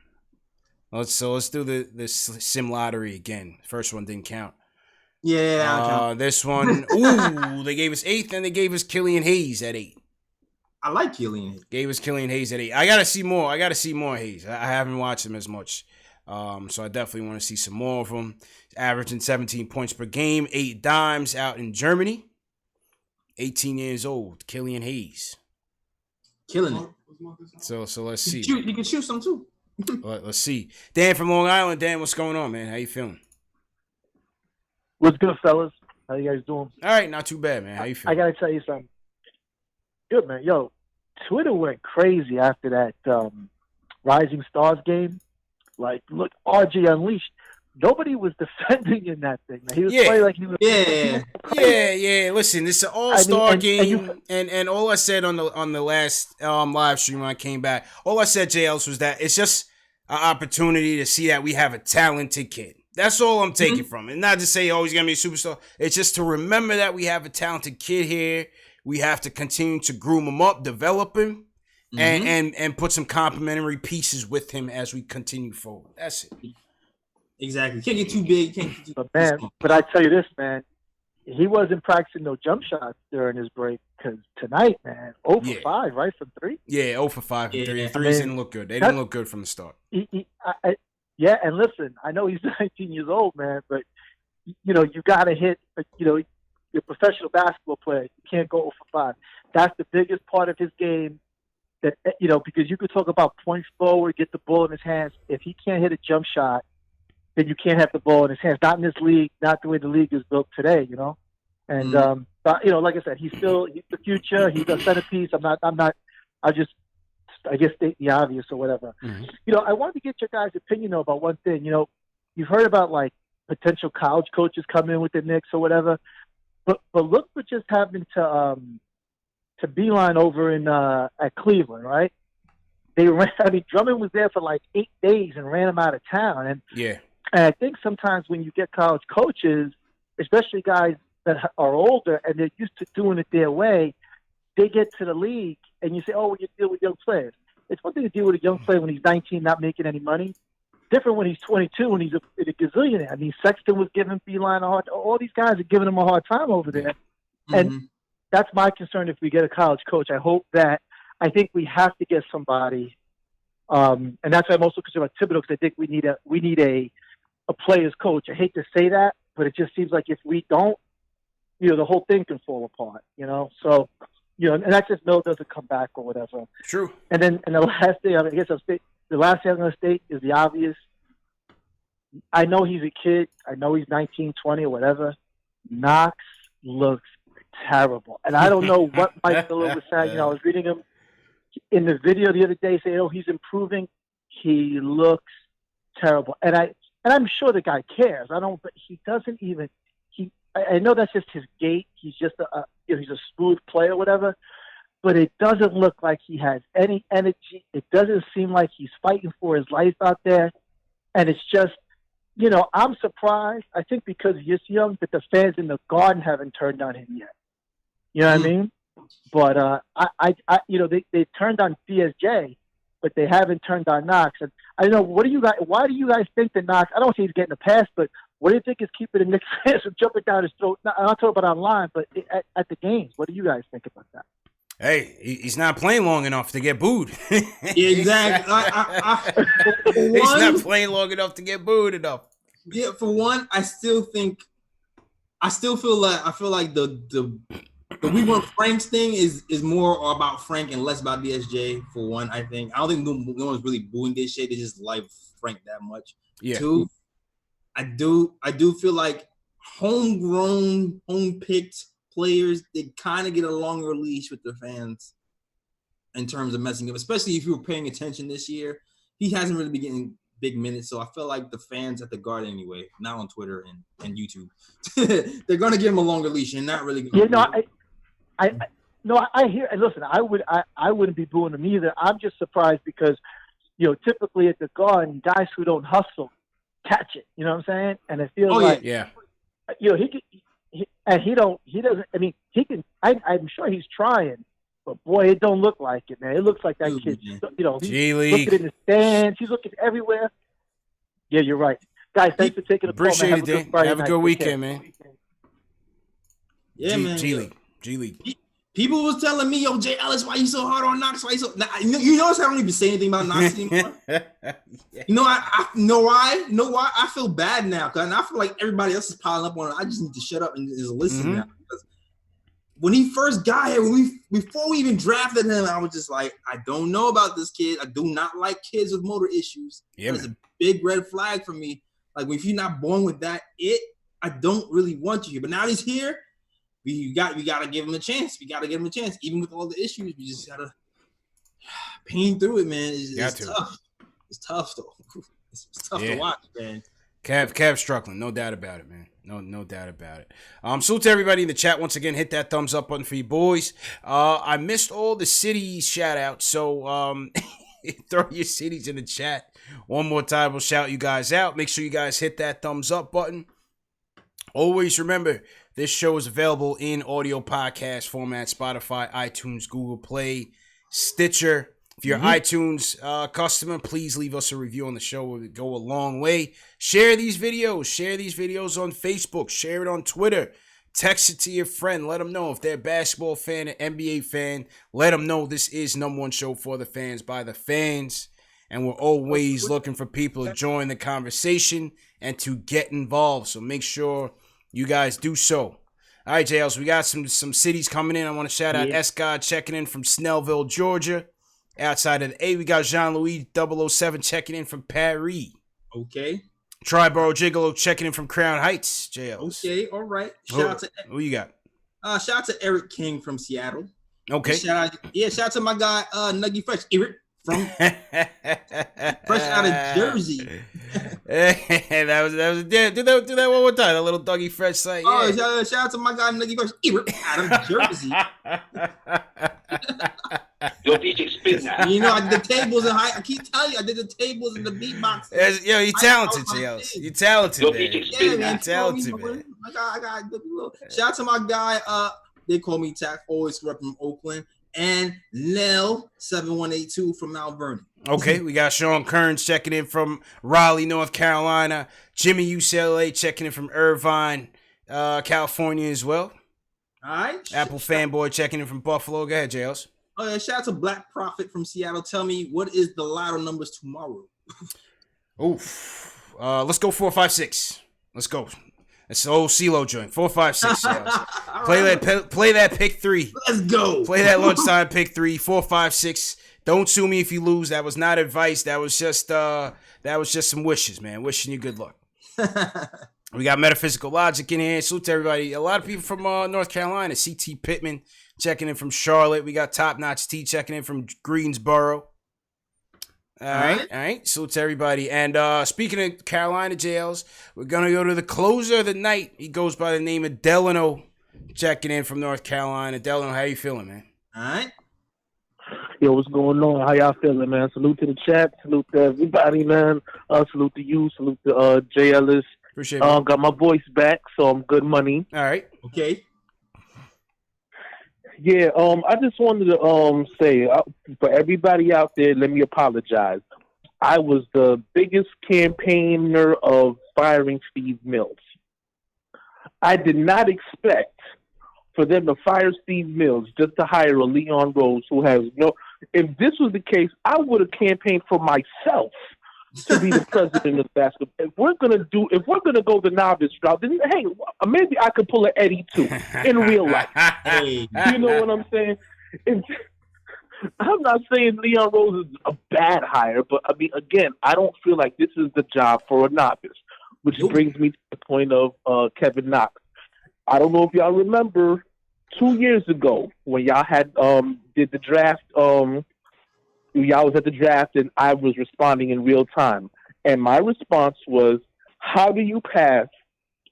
Let's do the sim lottery again. First one didn't count. Yeah. This one, they gave us 8th, and they gave us Killian Hayes at 8. I like Killian. Gave us Killian Hayes at 8. I gotta see more. Hayes. I haven't watched him as much, so I definitely want to see some more of him. He's averaging 17 points per game, 8 dimes out in Germany. 18 years old, Killian Hayes. Killing it. So let's see. You can shoot some too. Let's see. Dan from Long Island. Dan, what's going on, man? How you feeling? What's good, fellas? How you guys doing? All right, not too bad, man. How you feeling? I gotta tell you something. Good, man. Yo, Twitter went crazy after that Rising Stars game. Like, look, RJ Unleashed. Nobody was defending in that thing. Man. He was playing like he was. Yeah. Listen, this is an all-star game, and all I said on the last live stream when I came back, all I said, JLs, was that it's just an opportunity to see that we have a talented kid. That's all I'm taking from it. And not to say, he's gonna be a superstar. It's just to remember that we have a talented kid here. We have to continue to groom him up, develop him, and put some complementary pieces with him as we continue forward. That's it. Exactly. Can't get too big. But I tell you this, man. He wasn't practicing no jump shots during his break because tonight, man, 0 for 5, right, from 3? Yeah, 0 for 5 from 3. Threes didn't look good. They didn't look good from the start. Yeah, and listen, I know he's 19 years old, man, but, you got to hit, you're a professional basketball player. You can't go 0 for 5. That's the biggest part of his game that, because you could talk about points forward, get the ball in his hands. If he can't hit a jump shot, then you can't have the ball in his hands. Not in this league, not the way the league is built today, And, but, like I said, he's the future. He's a centerpiece. I guess state the obvious or whatever. I wanted to get your guys' opinion though about one thing. You've heard about like potential college coaches coming in with the Knicks or whatever, but look what just happened to Beeline over in at Cleveland, right? Drummond was there for like 8 days and ran him out of town. And I think sometimes when you get college coaches, especially guys that are older and they're used to doing it their way, they get to the league and you say, "Oh, well, you deal with young players." It's one thing to deal with a young player when he's 19, not making any money. Different when he's 22 and he's a gazillionaire. I mean, Sexton was giving Beeline a hard. All these guys are giving him a hard time over there, and that's my concern. If we get a college coach, I think we have to get somebody, and that's why I'm also concerned about Thibodeau, because I think we need a player's coach. I hate to say that, but it just seems like if we don't, the whole thing can fall apart. So. And that's just Mel doesn't come back or whatever. True. And then the last thing, the last thing I'm going to state is the obvious. I know he's a kid. I know he's 19, 20 or whatever. Knox looks terrible. And I don't know what Mike Miller was saying. I was reading him in the video the other day saying, he's improving. He looks terrible. And I'm sure the guy cares. But he doesn't even I know that's just his gait. He's just he's a smooth player or whatever, but it doesn't look like he has any energy. It doesn't seem like he's fighting for his life out there. And it's just, I'm surprised. I think because he's young, that the fans in the Garden haven't turned on him yet. You know what I mean? But they turned on DSJ, but they haven't turned on Knox. And I don't know, why do you guys think that Knox? I don't think he's getting a pass, but what do you think is keeping the Knicks fans from jumping down his throat? I'm not talking about online, but at the games. What do you guys think about that? Hey, he's not playing long enough to get booed. Yeah, exactly. He's not playing long enough to get booed enough. Yeah, for one, I feel like the We Want Franks thing is more about Frank and less about DSJ. For one, I think I don't think no one's really booing this shit. They just like Frank that much. Yeah. Two, I do feel like homegrown, home-picked players, they kind of get a longer leash with the fans in terms of messing up, especially if you were paying attention this year. He hasn't really been getting big minutes, so I feel like the fans at the Garden anyway, not on Twitter and YouTube, they're going to give him a longer leash and not really going to I hear, and listen, I wouldn't be booing him either. I'm just surprised because, typically at the Garden, guys who don't hustle catch it. You know what I'm saying? And it feels I'm sure he's trying, but boy, it don't look like it, man. It looks like that kid, he's looking in the stands, he's looking everywhere. Yeah, you're right. Guys, thanks for taking the call, man. Appreciate it, Dan. Have a good weekend, man. Yeah, man. G League. People was telling me, "Yo, Jay Ellis, why you so hard on Knox? Why you so?" You notice I don't even say anything about Knox anymore. I know why? I feel bad now because I feel like everybody else is piling up on it. I just need to shut up and just listen now. Because when he first got here, before we even drafted him, I was just like, I don't know about this kid. I do not like kids with motor issues. Yeah, that's a big red flag for me. Like if you're not born with that, I don't really want you here. But now he's here. We got to give him a chance. We got to give him a chance, even with all the issues. We just gotta pain through it, man. It's tough. It's tough though. It's tough to watch, man. Cav struggling, no doubt about it, man. No doubt about it. Salute to everybody in the chat once again. Hit that thumbs up button for you boys. I missed all the cities shout outs, so throw your cities in the chat one more time. We'll shout you guys out. Make sure you guys hit that thumbs up button. Always remember, this show is available in audio podcast format, Spotify, iTunes, Google Play, Stitcher. If you're an iTunes customer, please leave us a review on the show. It would go a long way. Share these videos. Share these videos on Facebook. Share it on Twitter. Text it to your friend. Let them know if they're a basketball fan, an NBA fan. Let them know this is #1 show for the fans by the fans. And we're always looking for people to join the conversation and to get involved. So make sure you guys do so. All right, JLs, we got some cities coming in. I want to shout out S-God checking in from Snellville, Georgia. Outside of the A, we got Jean-Louis 007 checking in from Paris. Okay. Triborough Gigolo checking in from Crown Heights, JLs. Okay, all right. Shout out to who you got? Shout out to Eric King from Seattle. Okay. Shout out to my guy Nuggy Fresh, Eric from fresh out of Jersey. Hey, that was do that one more time. That little Dougie Fresh site. Oh, shout out to my guy Nuggy Fresh, Eric out of Jersey. Yo, DJ, spin that. You know, I did the tables and I keep telling you, I did the tables and the beatbox. Yo, you talented, JLs. You talented, Yo, man. DJ, spin man. that. Talented, man. I got good little. Shout out to my guy. They call me Tack, always rep from Oakland, and Nell 7182 from Mount Vernon. Okay, we got Sean Kearns checking in from Raleigh, North Carolina. Jimmy UCLA checking in from Irvine, California as well. All right. Apple fanboy checking in from Buffalo. Go ahead, JLs. Oh yeah, shout out to Black Prophet from Seattle. Tell me, what is the lotto numbers tomorrow? Oof. Let's go 4, 5, 6. Let's go. It's the old CeeLo joint. 4, 5, 6. Play that pick 3. Let's go. Play that lunchtime pick 3. 4, 5, 6. Don't sue me if you lose. That was not advice. That was just some wishes, man. Wishing you good luck. We got Metaphysical Logic in here. Salute to everybody. A lot of people from North Carolina. CT Pittman checking in from Charlotte. We got Top Notch T checking in from Greensboro. All right. Salute to everybody. And speaking of Carolina JLs, we're going to go to the closer of the night. He goes by the name of Delano checking in from North Carolina. Delano, how you feeling, man? All right. Yo, what's going on? How y'all feeling, man? Salute to the chat. Salute to everybody, man. Salute to you. Salute to J. Ellis. Appreciate it. Got my voice back, so I'm good money. All right. Okay. Yeah, I just wanted to say, for everybody out there, let me apologize. I was the biggest campaigner of firing Steve Mills. I did not expect for them to fire Steve Mills just to hire a Leon Rose who has no... If this was the case, I would have campaigned for myself to be the president of basketball. If we're gonna go the novice route, then hey, maybe I could pull an Eddie too in real life. Hey. You know what I'm saying? I'm not saying Leon Rose is a bad hire, but I mean, again, I don't feel like this is the job for a novice, which brings me to the point of Kevin Knox. I don't know if y'all remember 2 years ago when y'all had did the draft. Y'all was at the draft and I was responding in real time. And my response was, how do you pass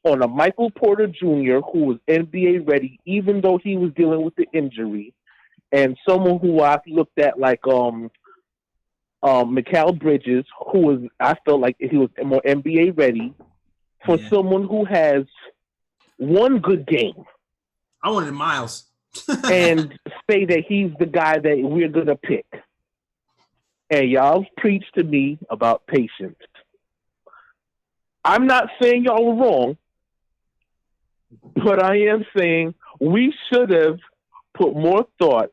on a Michael Porter Jr. who was NBA ready, even though he was dealing with the injury, and someone who I looked at like Mikal Bridges, who was, I felt like he was more NBA ready, for someone who has one good game. I wanted Miles. And say that he's the guy that we're going to pick. And y'all preach to me about patience. I'm not saying y'all are wrong, but I am saying we should have put more thought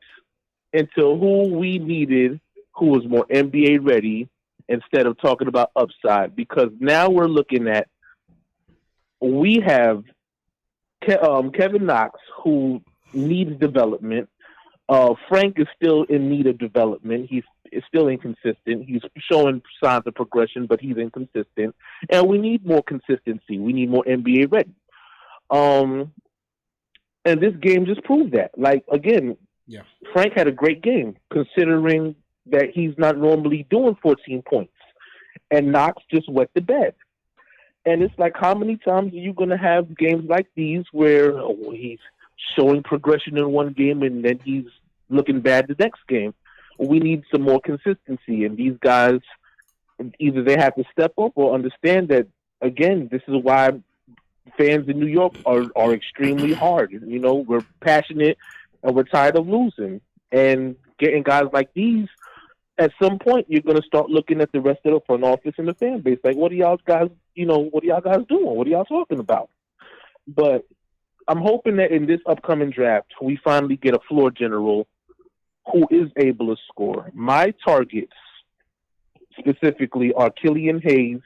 into who we needed, who was more NBA ready, instead of talking about upside. Because now we're looking at, we have Kevin Knox, who needs development. Frank is still in need of development. He's still inconsistent. He's showing signs of progression, but he's inconsistent. And we need more consistency. We need more NBA ready. And this game just proved that. Like, again, Frank had a great game, considering that he's not normally doing 14 points. And Knox just wet the bed. And it's like, how many times are you going to have games like these where he's showing progression in one game and then he's looking bad the next game? We need some more consistency, and these guys, either they have to step up or understand that, again, this is why fans in New York are extremely hard. You know, we're passionate and we're tired of losing. And getting guys like these, at some point, you're going to start looking at the rest of the front office and the fan base. Like, what are y'all guys doing? What are y'all talking about? But I'm hoping that in this upcoming draft, we finally get a floor general who is able to score. My targets specifically are Killian Hayes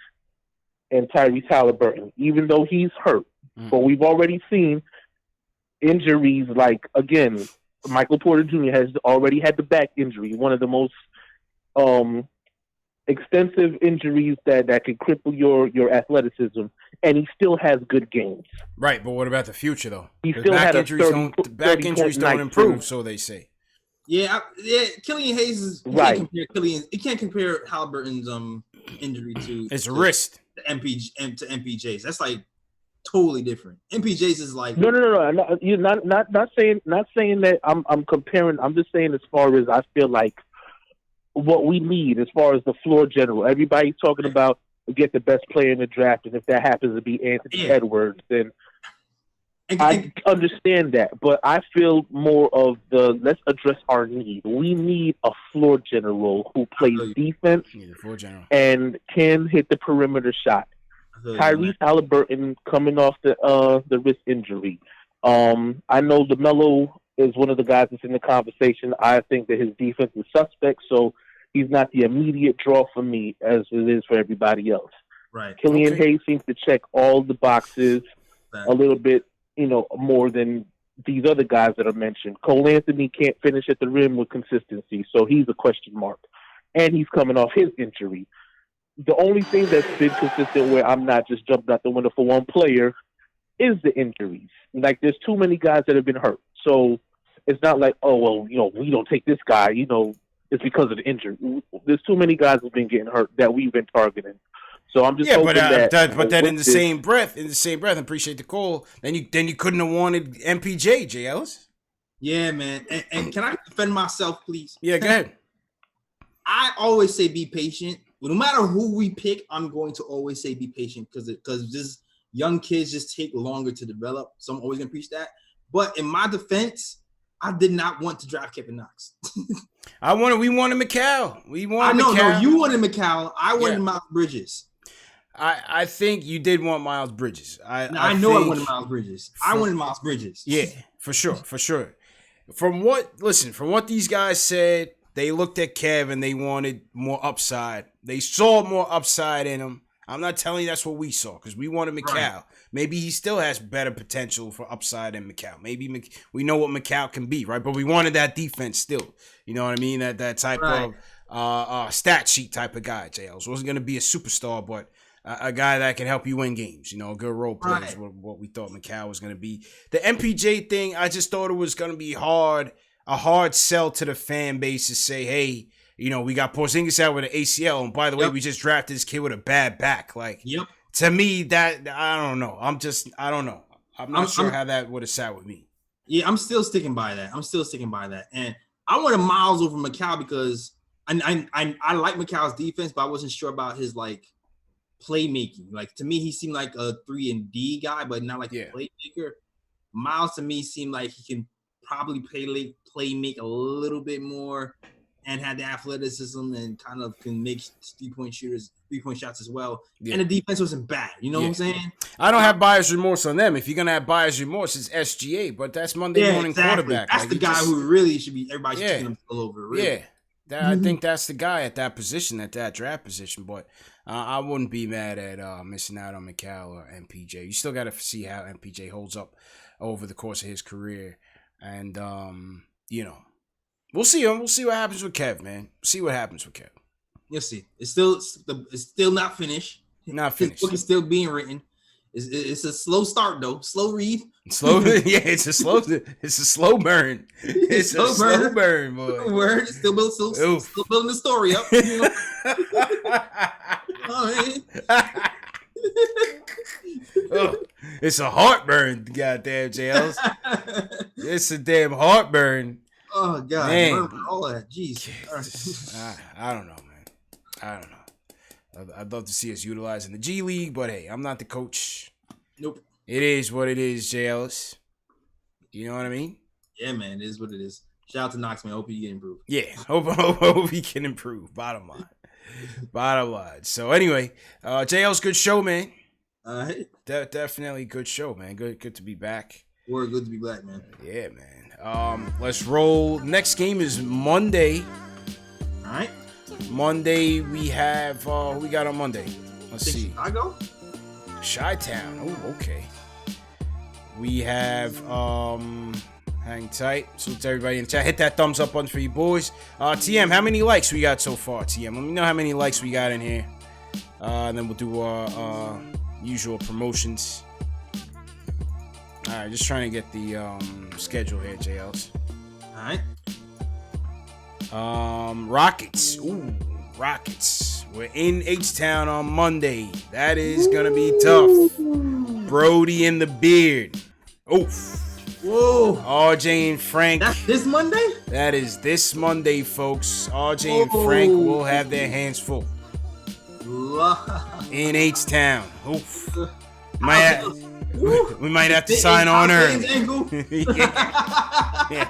and Tyrese Halliburton, even though he's hurt. But we've already seen injuries like, again, Michael Porter Jr. has already had the back injury, one of the most extensive injuries that could cripple your athleticism, and he still has good games. Right, but what about the future, though? He still had back injuries don't improve, so they say. Yeah, Killian Hayes is right. You can't compare Halliburton's injury to his wrist to MPJ's. That's like totally different. MPJ's is like no. You're not saying that I'm comparing. I'm just saying as far as I feel like what we need as far as the floor general. Everybody's talking about get the best player in the draft, and if that happens to be Anthony Edwards, then I understand that. But I feel more of let's address our need. We need a floor general who plays defense and can hit the perimeter shot. Tyrese Halliburton coming off the wrist injury. I know LaMelo is one of the guys that's in the conversation. I think that his defense is suspect, so he's not the immediate draw for me as it is for everybody else. Right. Killian Hayes seems to check all the boxes a little bit, more than these other guys that are mentioned. Cole Anthony can't finish at the rim with consistency, so he's a question mark. And he's coming off his injury. The only thing that's been consistent where I'm not just jumping out the window for one player is the injuries. Like, there's too many guys that have been hurt. So it's not like, we don't take this guy, it's because of the injury. There's too many guys who've been getting hurt that we've been targeting. So I'm just hoping that in the same breath, I appreciate the call. Then you couldn't have wanted MPJ, J. Ellis. Yeah, man. And can I defend myself, please? Yeah, go ahead. I always say be patient. No matter who we pick, I'm going to always say be patient because this young kids just take longer to develop. So I'm always going to preach that. But in my defense, I did not want to draft Kevin Knox. We wanted McCall. No, you wanted McCall. I wanted Miles Bridges. I think you did want Miles Bridges. I wanted Miles Bridges. I wanted Miles Bridges. Yeah, for sure. From what these guys said, they looked at Kev and they wanted more upside. They saw more upside in him. I'm not telling you that's what we saw because we wanted McCall. Right. Maybe he still has better potential for upside than McCall. Maybe we know what McCall can be, right? But we wanted that defense still. You know what I mean? That type of stat sheet type of guy, JLs. Wasn't going to be a superstar, but a guy that can help you win games. A good role player is what we thought McCall was going to be. The MPJ thing, I just thought it was going to be a hard sell to the fan base to say, hey, we got Porzingis out with an ACL, and by the way, we just drafted this kid with a bad back. Like, to me, that I don't know. I don't know. I'm not sure how that would have sat with me. Yeah, I'm still sticking by that. And I wanted Miles over McCall because I like McCall's defense, but I wasn't sure about his playmaking. Like, to me, he seemed like a 3-and-D guy, but not like a playmaker. Miles to me seemed like he can probably play make a little bit more and had the athleticism and kind of can make three-point shots as well. Yeah. And the defense wasn't bad. You know what I'm saying? I don't have buyer's remorse on them. If you're going to have buyer's remorse, it's SGA, but that's Monday morning quarterback. That's the guy who really should be, everybody should take him all over. Really. Yeah. I think that's the guy at that position, at that draft position, but I wouldn't be mad at missing out on McCall or MPJ. You still got to see how MPJ holds up over the course of his career. And, we'll see him. We'll see what happens with Kev, man. See what happens with Kev. You'll see. It's still not finished. Not finished. The book is still being written. It's a slow start though. Slow read. It's a slow burn. It's a slow burn, boy. Word. Still building the story up. It's a heartburn, goddamn JLs. It's a damn heartburn. Oh God, man. All that, jeez. I don't know, man. I don't know. I'd love to see us utilizing the G League, but hey, I'm not the coach. Nope. It is what it is, JLs. You know what I mean? Yeah, man. It is what it is. Shout out to Knox, man. Hope he can improve. Yeah, hope he can improve. Bottom line. So anyway, JL's good show, man. Definitely good show, man. Good to be back. We're good to be back, man. Yeah, man. Let's roll. Next game is Monday. All right. Monday we have who we got on Monday? Let's see. Chicago? Chi-Town. Oh, okay. We have hang tight. So to everybody in chat, hit that thumbs up button for you boys. TM, how many likes we got so far? TM, let me know how many likes we got in here. And then we'll do our usual promotions. All right, just trying to get the schedule here, JLs. All right. Rockets. Ooh, Rockets. We're in H-Town on Monday. That is going to be tough. Brody and the Beard. Oof. Whoa. RJ and Frank. That's this Monday? That is this Monday, folks. RJ and Frank will have their hands full. In H-Town. Oof. We might have to sign on early. Yeah.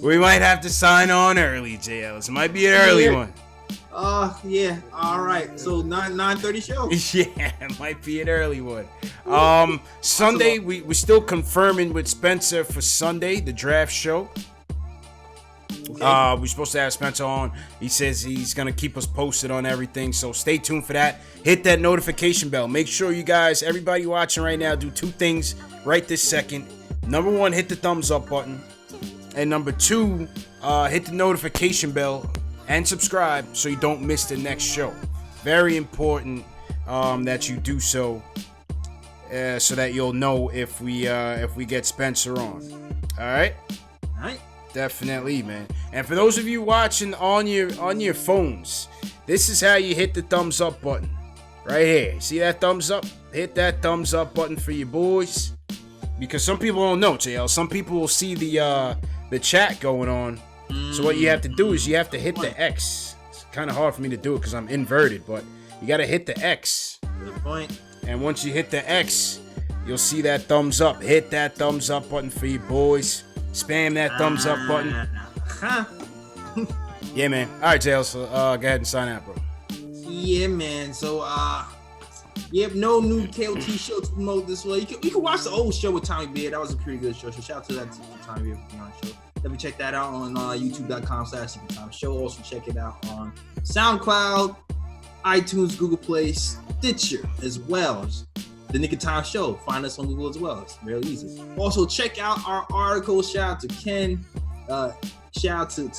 We might have to sign on early, JLs. It might be an early one. Yeah. All right. So 9:30 show. Yeah, it might be an early one. Sunday, we're still confirming with Spencer for Sunday, the draft show. Okay. We're supposed to have Spencer on. He says he's going to keep us posted on everything. So stay tuned for that. Hit that notification bell. Make sure you guys, everybody watching right now, do 2 things right this second. Number 1, hit the thumbs up button. And number 2, hit the notification bell and subscribe so you don't miss the next show. Very important that you do so that you'll know if we get Spencer on. All right? All right. Definitely, man. And for those of you watching on your phones, this is how you hit the thumbs up button. Right here. See that thumbs up? Hit that thumbs up button for your boys. Because some people don't know, JL. Some people will see the chat going on. So what you have to do is you have to hit the X. It's kind of hard for me to do it because I'm inverted, but you got to hit the X. Good point. And once you hit the X, you'll see that thumbs up. Hit that thumbs up button for your boys. Spam that thumbs up button. Yeah, man. All right, JL. So go ahead and sign out, bro. Yeah, man. So no new KOT show to promote this way. You can watch the old show with Tommy Beard. That was a pretty good show. So shout out to that to Tommy Beard for being on the show. Definitely check that out on youtube.com/Show. Also check it out on SoundCloud, iTunes, Google Play, Stitcher, as well as the Nick of Time Show. Find us on Google as well. It's real easy. Also check out our articles. Shout out to Ken. Shout out to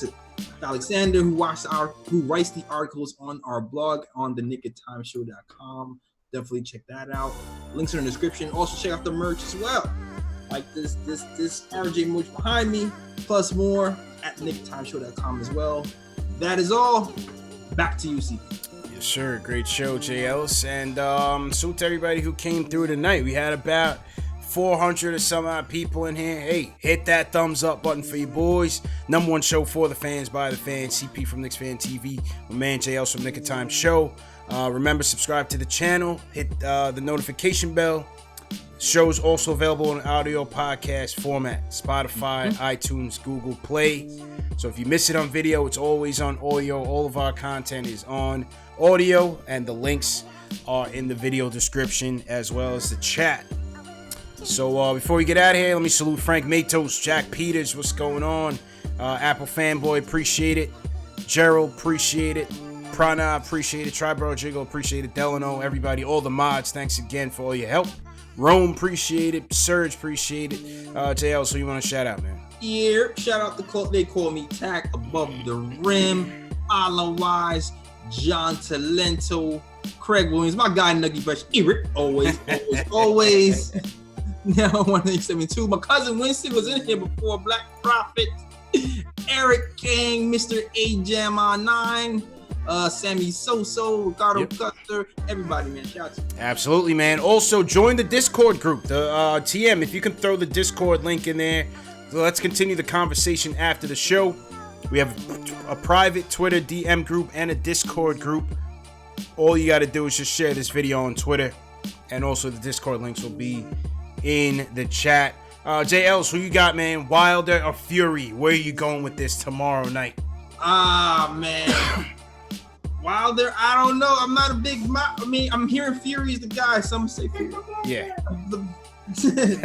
Alexander who writes the articles on our blog on the nickoftimeshow.com. Definitely check that out. Links are in the description. Also check out the merch as well. Like this RJ merch behind me, plus more at nickoftimeshow.com as well. That is all. Back to you, CP. Yes, sir. Great show, JLs. And salute to everybody who came through tonight. We had about 400 or some odd people in here. Hey, hit that thumbs up button for you boys. Number 1 show for the fans, by the fans. CP from KnicksFanTV. My man JLs from Nick of Time Show. Remember, subscribe to the channel. Hit the notification bell. Show's also available in audio podcast format. Spotify, iTunes, Google Play. So if you miss it on video, it's always on audio. All of our content is on audio, and the links are in the video description as well as the chat. So before we get out of here, let me salute Frank Matos, Jack Peters, what's going on? Apple Fanboy, appreciate it. Gerald, appreciate it. Prana, appreciate it. Tribro Jiggle, appreciate it. Delano, everybody, all the mods, thanks again for all your help. Rome, appreciate it. Surge, appreciate it. JL, so you want to shout out, man? Yeah, shout out to they call me Tack Above the Rim, Allah Wise, John Talento, Craig Williams, my guy Nuggy Brush, Eric, always. Now 1872. My cousin Winston was in here before. Black Prophet, Eric King, Mr. A Jam on 9. Sammy Soso, Ricardo Custer, everybody, man. Shout out to you. Absolutely, man. Also, join the Discord group. The TM, if you can throw the Discord link in there. So let's continue the conversation after the show. We have a private Twitter DM group and a Discord group. All you got to do is just share this video on Twitter. And also, the Discord links will be in the chat. JL, who you got, man? Wilder or Fury? Where are you going with this tomorrow night? Man. Wilder, I don't know. I'm not a big. I'm hearing Fury's the guy. Some say Fury. Yeah. Fury.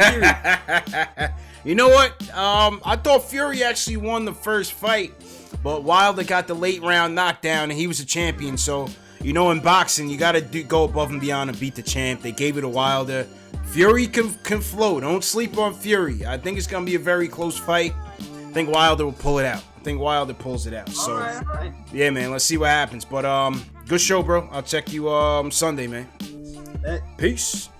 You know what? I thought Fury actually won the first fight, but Wilder got the late round knockdown, and he was a champion. So, you know, in boxing, you got to go above and beyond and beat the champ. They gave it to Wilder. Fury can flow. Don't sleep on Fury. I think it's going to be a very close fight. I think Wilder will pull it out. I think Wilder pulls it out. So, all right. Yeah, man, let's see what happens. But good show, bro. I'll check you Sunday, man. Peace.